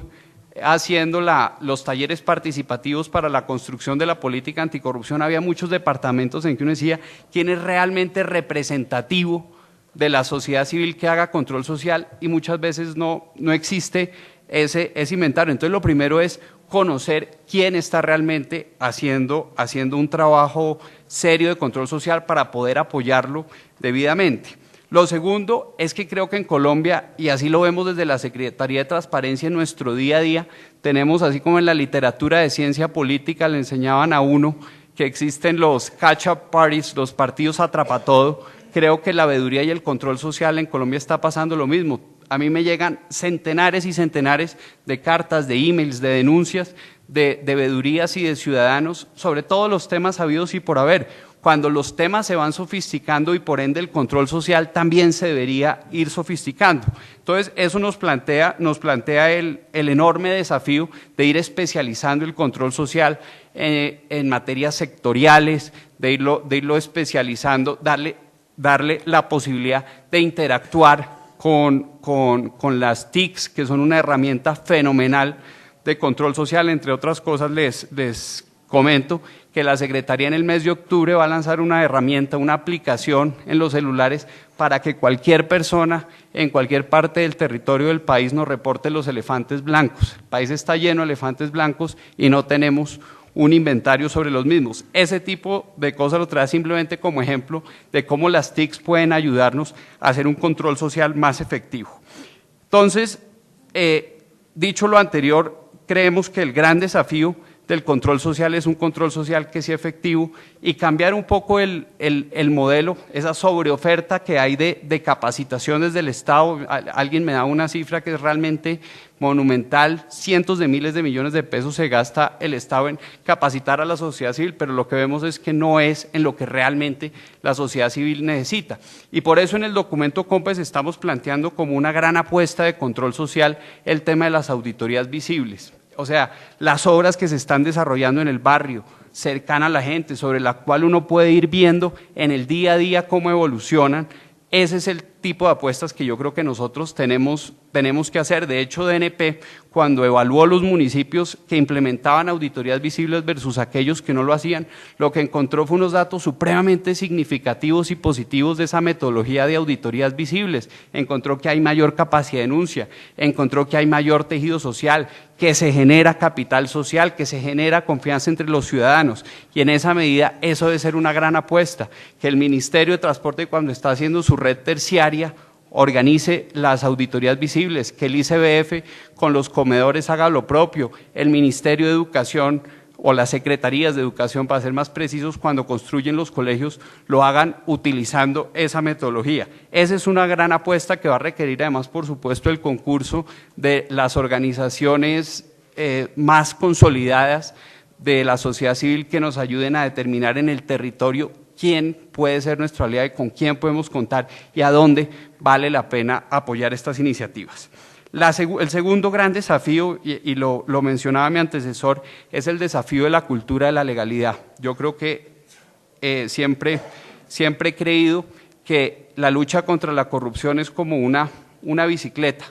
Speaker 4: haciendo los talleres participativos para la construcción de la política anticorrupción, había muchos departamentos en que uno decía quién es realmente representativo de la sociedad civil que haga control social, y muchas veces no existe ese inventario. Entonces lo primero es conocer quién está realmente haciendo un trabajo serio de control social para poder apoyarlo debidamente. Lo segundo es que creo que en Colombia, y así lo vemos desde la Secretaría de Transparencia en nuestro día a día, tenemos, así como en la literatura de ciencia política le enseñaban a uno que existen los catch-up parties, los partidos atrapatodo. Creo que la veeduría y el control social en Colombia está pasando lo mismo. A mí me llegan centenares y centenares de cartas, de emails, de denuncias, de veedurías y de ciudadanos sobre todos los temas habidos y por haber. cuando los temas se van sofisticando y por ende el control social también se debería ir sofisticando. Entonces, eso nos plantea el enorme desafío de ir especializando el control social en materias sectoriales, de irlo especializando, darle la posibilidad de interactuar con las TICs, que son una herramienta fenomenal de control social. Entre otras cosas, les comento que la Secretaría en el mes de octubre va a lanzar una herramienta, una aplicación en los celulares para que cualquier persona en cualquier parte del territorio del país nos reporte los elefantes blancos. El país está lleno de elefantes blancos y no tenemos un inventario sobre los mismos. Ese tipo de cosas lo trae simplemente como ejemplo de cómo las TICs pueden ayudarnos a hacer un control social más efectivo. Entonces, dicho lo anterior, creemos que el gran desafío del control social es un control social que sea efectivo y cambiar un poco el modelo, esa sobreoferta que hay de capacitaciones del Estado. Alguien me da una cifra que es realmente monumental, cientos de miles de millones de pesos se gasta el Estado en capacitar a la sociedad civil, pero lo que vemos es que no es en lo que realmente la sociedad civil necesita. Y por eso en el documento COMPES estamos planteando como una gran apuesta de control social el tema de las auditorías visibles. O sea, las obras que se están desarrollando en el barrio, cercana a la gente, sobre la cual uno puede ir viendo en el día a día cómo evolucionan. Ese es el tipo de apuestas que yo creo que nosotros tenemos que hacer. De hecho, DNP, cuando evaluó los municipios que implementaban auditorías visibles versus aquellos que no lo hacían, lo que encontró fue unos datos supremamente significativos y positivos de esa metodología de auditorías visibles. Encontró que hay mayor capacidad de denuncia, encontró que hay mayor tejido social, que se genera capital social, que se genera confianza entre los ciudadanos, y en esa medida eso debe ser una gran apuesta, que el Ministerio de Transporte, cuando está haciendo su red terciaria, organice las auditorías visibles, que el ICBF con los comedores haga lo propio, el Ministerio de Educación o las secretarías de educación, para ser más precisos, cuando construyen los colegios, lo hagan utilizando esa metodología. Esa es una gran apuesta que va a requerir además, por supuesto, el concurso de las organizaciones más consolidadas de la sociedad civil que nos ayuden a determinar en el territorio quién puede ser nuestro aliado y con quién podemos contar y a dónde vale la pena apoyar estas iniciativas. El segundo gran desafío, y lo mencionaba mi antecesor, es el desafío de la cultura de la legalidad. Yo creo que siempre he creído que la lucha contra la corrupción es como una bicicleta,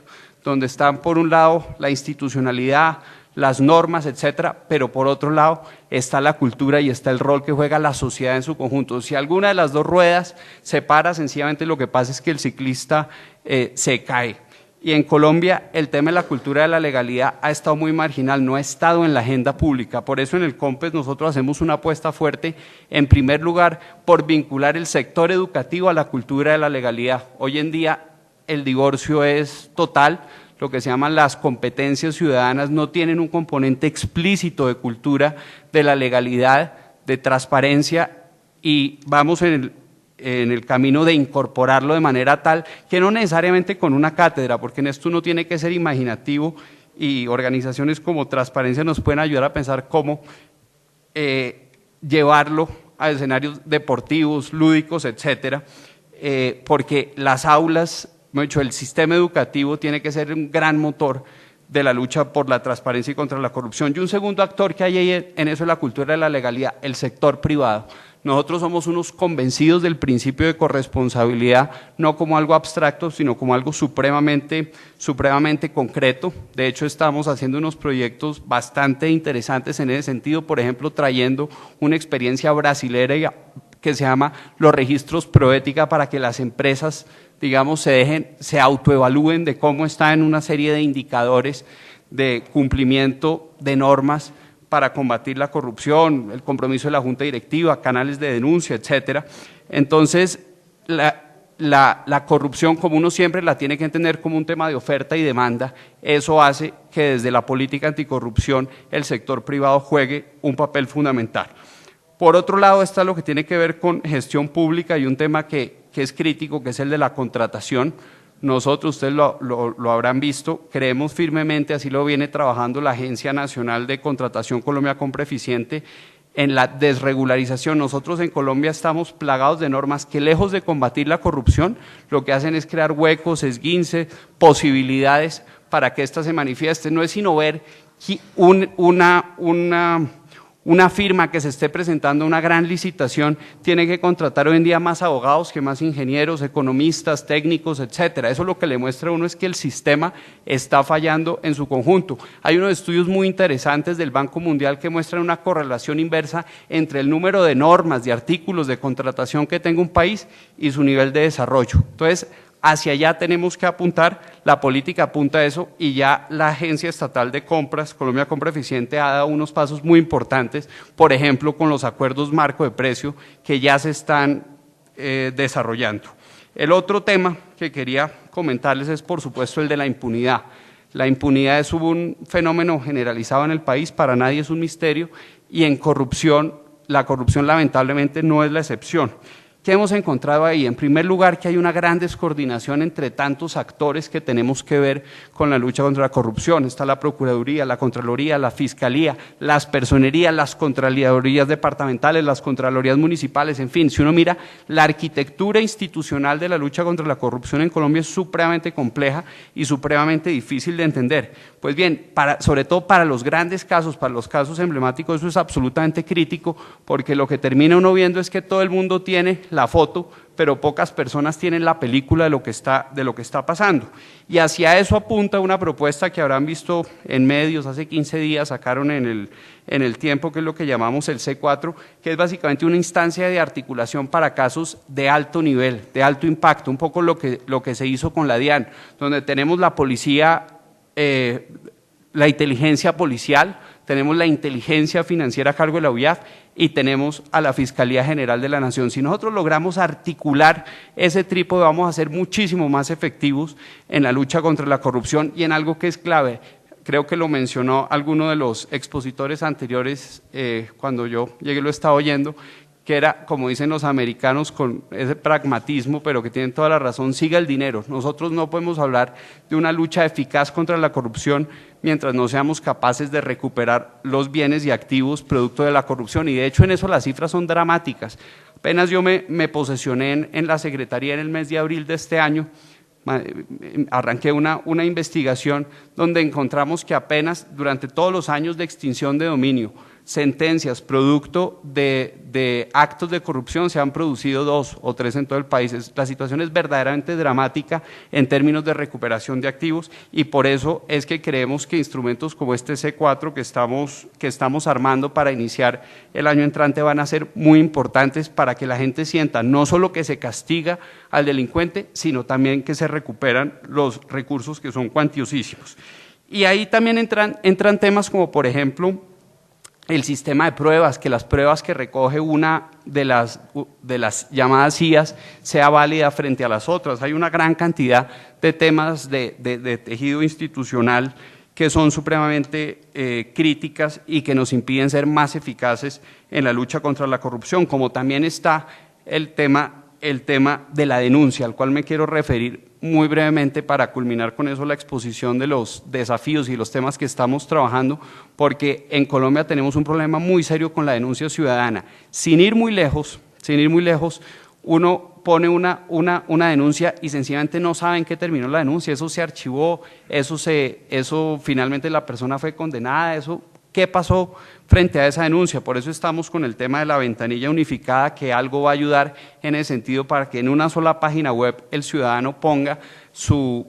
Speaker 4: donde están por un lado la institucionalidad, las normas, etcétera, pero por otro lado está la cultura y está el rol que juega la sociedad en su conjunto. Si alguna de las dos ruedas se para, sencillamente lo que pasa es que el ciclista se cae. Y en Colombia el tema de la cultura de la legalidad ha estado muy marginal, no ha estado en la agenda pública. Por eso en el COMPES nosotros hacemos una apuesta fuerte, en primer lugar, por vincular el sector educativo a la cultura de la legalidad. Hoy en día el divorcio es total. Lo que se llaman las competencias ciudadanas no tienen un componente explícito de cultura de la legalidad, de transparencia, y vamos en el camino de incorporarlo de manera tal que no necesariamente con una cátedra, porque en esto uno tiene que ser imaginativo y organizaciones como Transparencia nos pueden ayudar a pensar cómo llevarlo a escenarios deportivos, lúdicos, etcétera, porque las aulas, el sistema educativo tiene que ser un gran motor de la lucha por la transparencia y contra la corrupción. Y un segundo actor que hay ahí en eso es la cultura de la legalidad, el sector privado. Nosotros somos unos convencidos del principio de corresponsabilidad, no como algo abstracto, sino como algo supremamente concreto. De hecho, estamos haciendo unos proyectos bastante interesantes en ese sentido, por ejemplo, trayendo una experiencia brasilera que se llama los registros Proética, para que las empresas, digamos, se autoevalúen de cómo están en una serie de indicadores de cumplimiento de normas para combatir la corrupción, el compromiso de la Junta Directiva, canales de denuncia, etcétera. Entonces, la corrupción, como uno siempre la tiene que entender como un tema de oferta y demanda, eso hace que desde la política anticorrupción el sector privado juegue un papel fundamental. Por otro lado está lo que tiene que ver con gestión pública y un tema que es crítico, que es el de la contratación. Nosotros, ustedes lo habrán visto, creemos firmemente, así lo viene trabajando la Agencia Nacional de Contratación Colombia Compra Eficiente, en la desregularización. Nosotros en Colombia estamos plagados de normas que, lejos de combatir la corrupción, lo que hacen es crear huecos, esguinces, posibilidades para que ésta se manifieste. No es sino ver una firma que se esté presentando una gran licitación tiene que contratar hoy en día más abogados que más ingenieros, economistas, técnicos, etcétera. Eso lo que le muestra a uno es que el sistema está fallando en su conjunto. Hay unos estudios muy interesantes del Banco Mundial que muestran una correlación inversa entre el número de normas, de artículos de contratación que tenga un país y su nivel de desarrollo. Entonces, hacia allá tenemos que apuntar, la política apunta a eso y ya la Agencia Estatal de Compras, Colombia Compra Eficiente, ha dado unos pasos muy importantes, por ejemplo, con los acuerdos marco de precio que ya se están desarrollando. El otro tema que quería comentarles es, por supuesto, el de la impunidad. La impunidad es un fenómeno generalizado en el país, para nadie es un misterio, y en corrupción, la corrupción lamentablemente no es la excepción. ¿Qué hemos encontrado ahí? En primer lugar, que hay una gran descoordinación entre tantos actores que tenemos que ver con la lucha contra la corrupción. Está la Procuraduría, la Contraloría, la Fiscalía, las Personerías, las Contralorías departamentales, las Contralorías municipales, en fin, si uno mira, la arquitectura institucional de la lucha contra la corrupción en Colombia es supremamente compleja y supremamente difícil de entender. Pues bien, sobre todo para los grandes casos, para los casos emblemáticos, eso es absolutamente crítico, porque lo que termina uno viendo es que todo el mundo tiene la foto, pero pocas personas tienen la película de lo que está pasando. Y hacia eso apunta una propuesta que habrán visto en medios, hace 15 días sacaron en el Tiempo, que es lo que llamamos el C4, que es básicamente una instancia de articulación para casos de alto nivel, de alto impacto, un poco lo que se hizo con la DIAN, donde tenemos la policía, la inteligencia policial, tenemos la inteligencia financiera a cargo de la UIAF y tenemos a la Fiscalía General de la Nación. Si nosotros logramos articular ese trípode, vamos a ser muchísimo más efectivos en la lucha contra la corrupción y en algo que es clave. Creo que lo mencionó alguno de los expositores anteriores, cuando yo llegué lo estaba oyendo, que era, como dicen los americanos, con ese pragmatismo, pero que tienen toda la razón, siga el dinero. Nosotros no podemos hablar de una lucha eficaz contra la corrupción mientras no seamos capaces de recuperar los bienes y activos producto de la corrupción, y de hecho en eso las cifras son dramáticas. Apenas yo me posesioné en la Secretaría en el mes de abril de este año, arranqué una investigación donde encontramos que apenas durante todos los años de extinción de dominio, sentencias producto de actos de corrupción, se han producido 2 o 3 en todo el país. La situación es verdaderamente dramática en términos de recuperación de activos, y por eso es que creemos que instrumentos como este C4 que estamos armando para iniciar el año entrante van a ser muy importantes para que la gente sienta no solo que se castiga al delincuente, sino también que se recuperan los recursos, que son cuantiosísimos. Y ahí también entran temas como, por ejemplo, el sistema de pruebas, que las pruebas que recoge una de las llamadas CIAs sea válida frente a las otras. Hay una gran cantidad de temas de tejido institucional que son supremamente críticas y que nos impiden ser más eficaces en la lucha contra la corrupción, como también está el tema de la denuncia, al cual me quiero referir muy brevemente para culminar con eso la exposición de los desafíos y los temas que estamos trabajando, porque en Colombia tenemos un problema muy serio con la denuncia ciudadana. Sin ir muy lejos, uno pone una denuncia y sencillamente no sabe en qué terminó la denuncia, eso se archivó, eso finalmente la persona fue condenada, ¿qué pasó frente a esa denuncia? Por eso estamos con el tema de la ventanilla unificada, que algo va a ayudar en ese sentido para que en una sola página web el ciudadano ponga su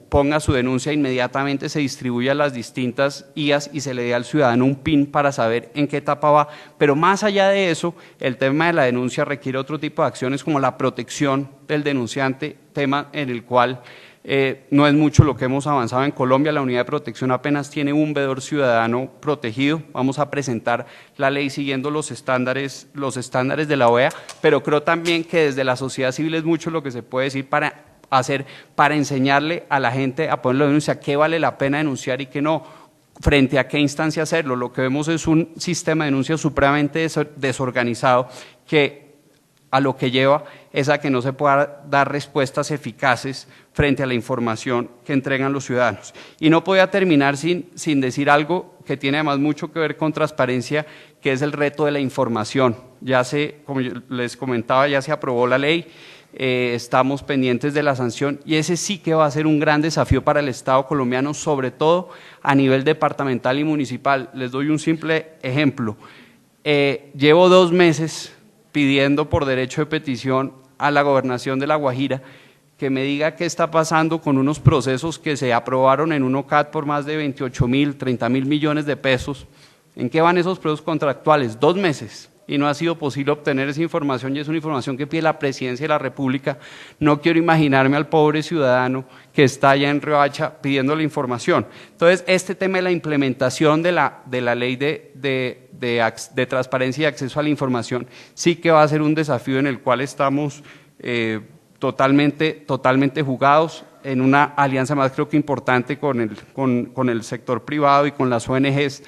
Speaker 4: denuncia, inmediatamente se distribuya a las distintas IAs y se le dé al ciudadano un PIN para saber en qué etapa va. Pero más allá de eso, el tema de la denuncia requiere otro tipo de acciones como la protección del denunciante, tema en el cual no es mucho lo que hemos avanzado en Colombia. La unidad de protección apenas tiene un veedor ciudadano protegido. Vamos a presentar la ley siguiendo los estándares de la OEA, pero creo también que desde la sociedad civil es mucho lo que se puede decir para enseñarle a la gente a poner la denuncia, qué vale la pena denunciar y qué no, frente a qué instancia hacerlo. Lo que vemos es un sistema de denuncia supremamente desorganizado que a lo que lleva es a que no se pueda dar respuestas eficaces frente a la información que entregan los ciudadanos. Y no podía terminar sin decir algo que tiene además mucho que ver con transparencia, que es el reto de la información. Como yo les comentaba, ya se aprobó la ley, estamos pendientes de la sanción y ese sí que va a ser un gran desafío para el Estado colombiano, sobre todo a nivel departamental y municipal. Les doy un simple ejemplo. Llevo 2 meses pidiendo por derecho de petición a la gobernación de La Guajira que me diga qué está pasando con unos procesos que se aprobaron en un OCAD por más de 28.000, 30.000 millones de pesos. ¿En qué van esos procesos contractuales? 2 meses. Y no ha sido posible obtener esa información y es una información que pide la Presidencia de la República. No quiero imaginarme al pobre ciudadano que está allá en Riohacha pidiendo la información. Entonces, este tema de la implementación de la ley de transparencia y acceso a la información sí que va a ser un desafío en el cual estamos totalmente jugados en una alianza más creo que importante con el sector privado y con las ONGs,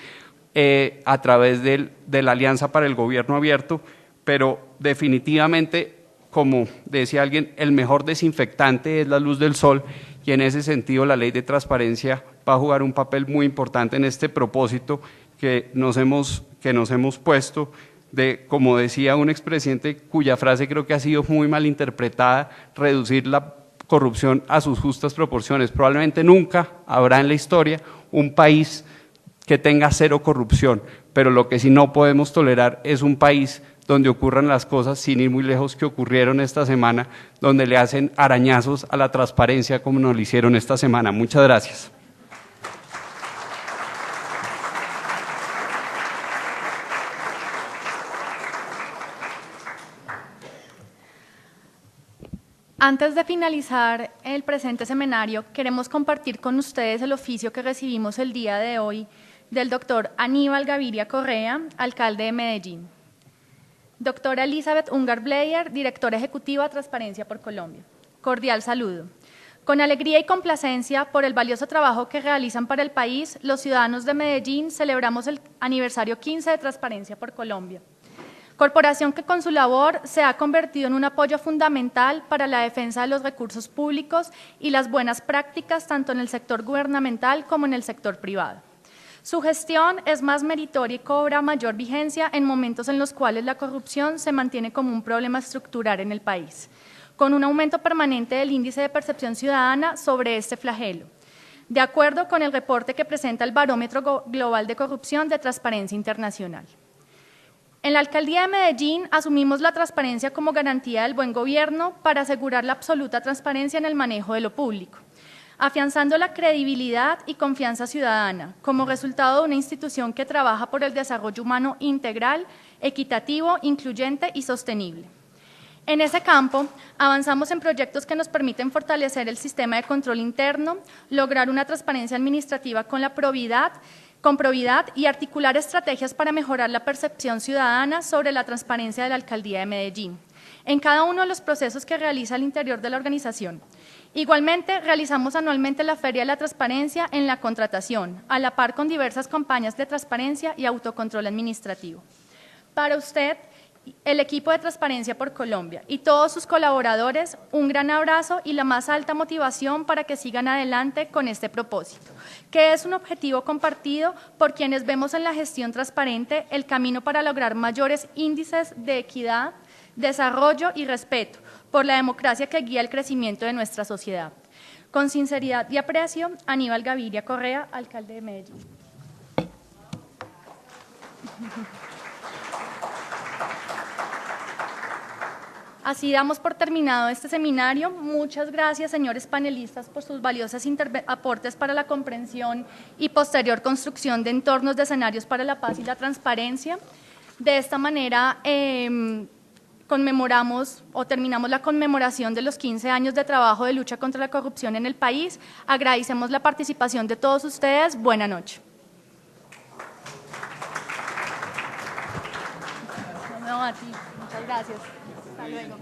Speaker 4: a través de la Alianza para el Gobierno Abierto, pero definitivamente, como decía alguien, el mejor desinfectante es la luz del sol y en ese sentido la ley de transparencia va a jugar un papel muy importante en este propósito que nos hemos puesto de, como decía un expresidente cuya frase creo que ha sido muy mal interpretada, reducir la corrupción a sus justas proporciones. Probablemente nunca habrá en la historia un país que tenga 0 corrupción, pero lo que sí no podemos tolerar es un país donde ocurran las cosas, sin ir muy lejos, que ocurrieron esta semana, donde le hacen arañazos a la transparencia como nos lo hicieron esta semana. Muchas gracias.
Speaker 1: Antes de finalizar el presente seminario, queremos compartir con ustedes el oficio que recibimos el día de hoy del doctor Aníbal Gaviria Correa, alcalde de Medellín. Doctora Elizabeth Ungar Bleyer, directora ejecutiva Transparencia por Colombia. Cordial saludo. Con alegría y complacencia por el valioso trabajo que realizan para el país, los ciudadanos de Medellín celebramos el aniversario 15 de Transparencia por Colombia. Corporación que con su labor se ha convertido en un apoyo fundamental para la defensa de los recursos públicos y las buenas prácticas tanto en el sector gubernamental como en el sector privado. Su gestión es más meritoria y cobra mayor vigencia en momentos en los cuales la corrupción se mantiene como un problema estructural en el país, con un aumento permanente del índice de percepción ciudadana sobre este flagelo, de acuerdo con el reporte que presenta el Barómetro Global de Corrupción de Transparencia Internacional. En la Alcaldía de Medellín asumimos la transparencia como garantía del buen gobierno para asegurar la absoluta transparencia en el manejo de lo público, afianzando la credibilidad y confianza ciudadana como resultado de una institución que trabaja por el desarrollo humano integral, equitativo, incluyente y sostenible. En ese campo, avanzamos en proyectos que nos permiten fortalecer el sistema de control interno, lograr una transparencia administrativa con probidad y articular estrategias para mejorar la percepción ciudadana sobre la transparencia de la Alcaldía de Medellín, en cada uno de los procesos que realiza al interior de la organización. Igualmente, realizamos anualmente la Feria de la Transparencia en la contratación, a la par con diversas campañas de transparencia y autocontrol administrativo. Para usted, el equipo de Transparencia por Colombia y todos sus colaboradores, un gran abrazo y la más alta motivación para que sigan adelante con este propósito, que es un objetivo compartido por quienes vemos en la gestión transparente el camino para lograr mayores índices de equidad, desarrollo y respeto por la democracia que guía el crecimiento de nuestra sociedad. Con sinceridad y aprecio, Aníbal Gaviria Correa, alcalde de Medellín. Así damos por terminado este seminario. Muchas gracias, señores panelistas, por sus valiosos aportes para la comprensión y posterior construcción de entornos de escenarios para la paz y la transparencia. De esta manera, conmemoramos o terminamos la conmemoración de los 15 años de trabajo de lucha contra la corrupción en el país. Agradecemos la participación de todos ustedes. Buena noche. No, a ti. Muchas gracias. Hasta luego.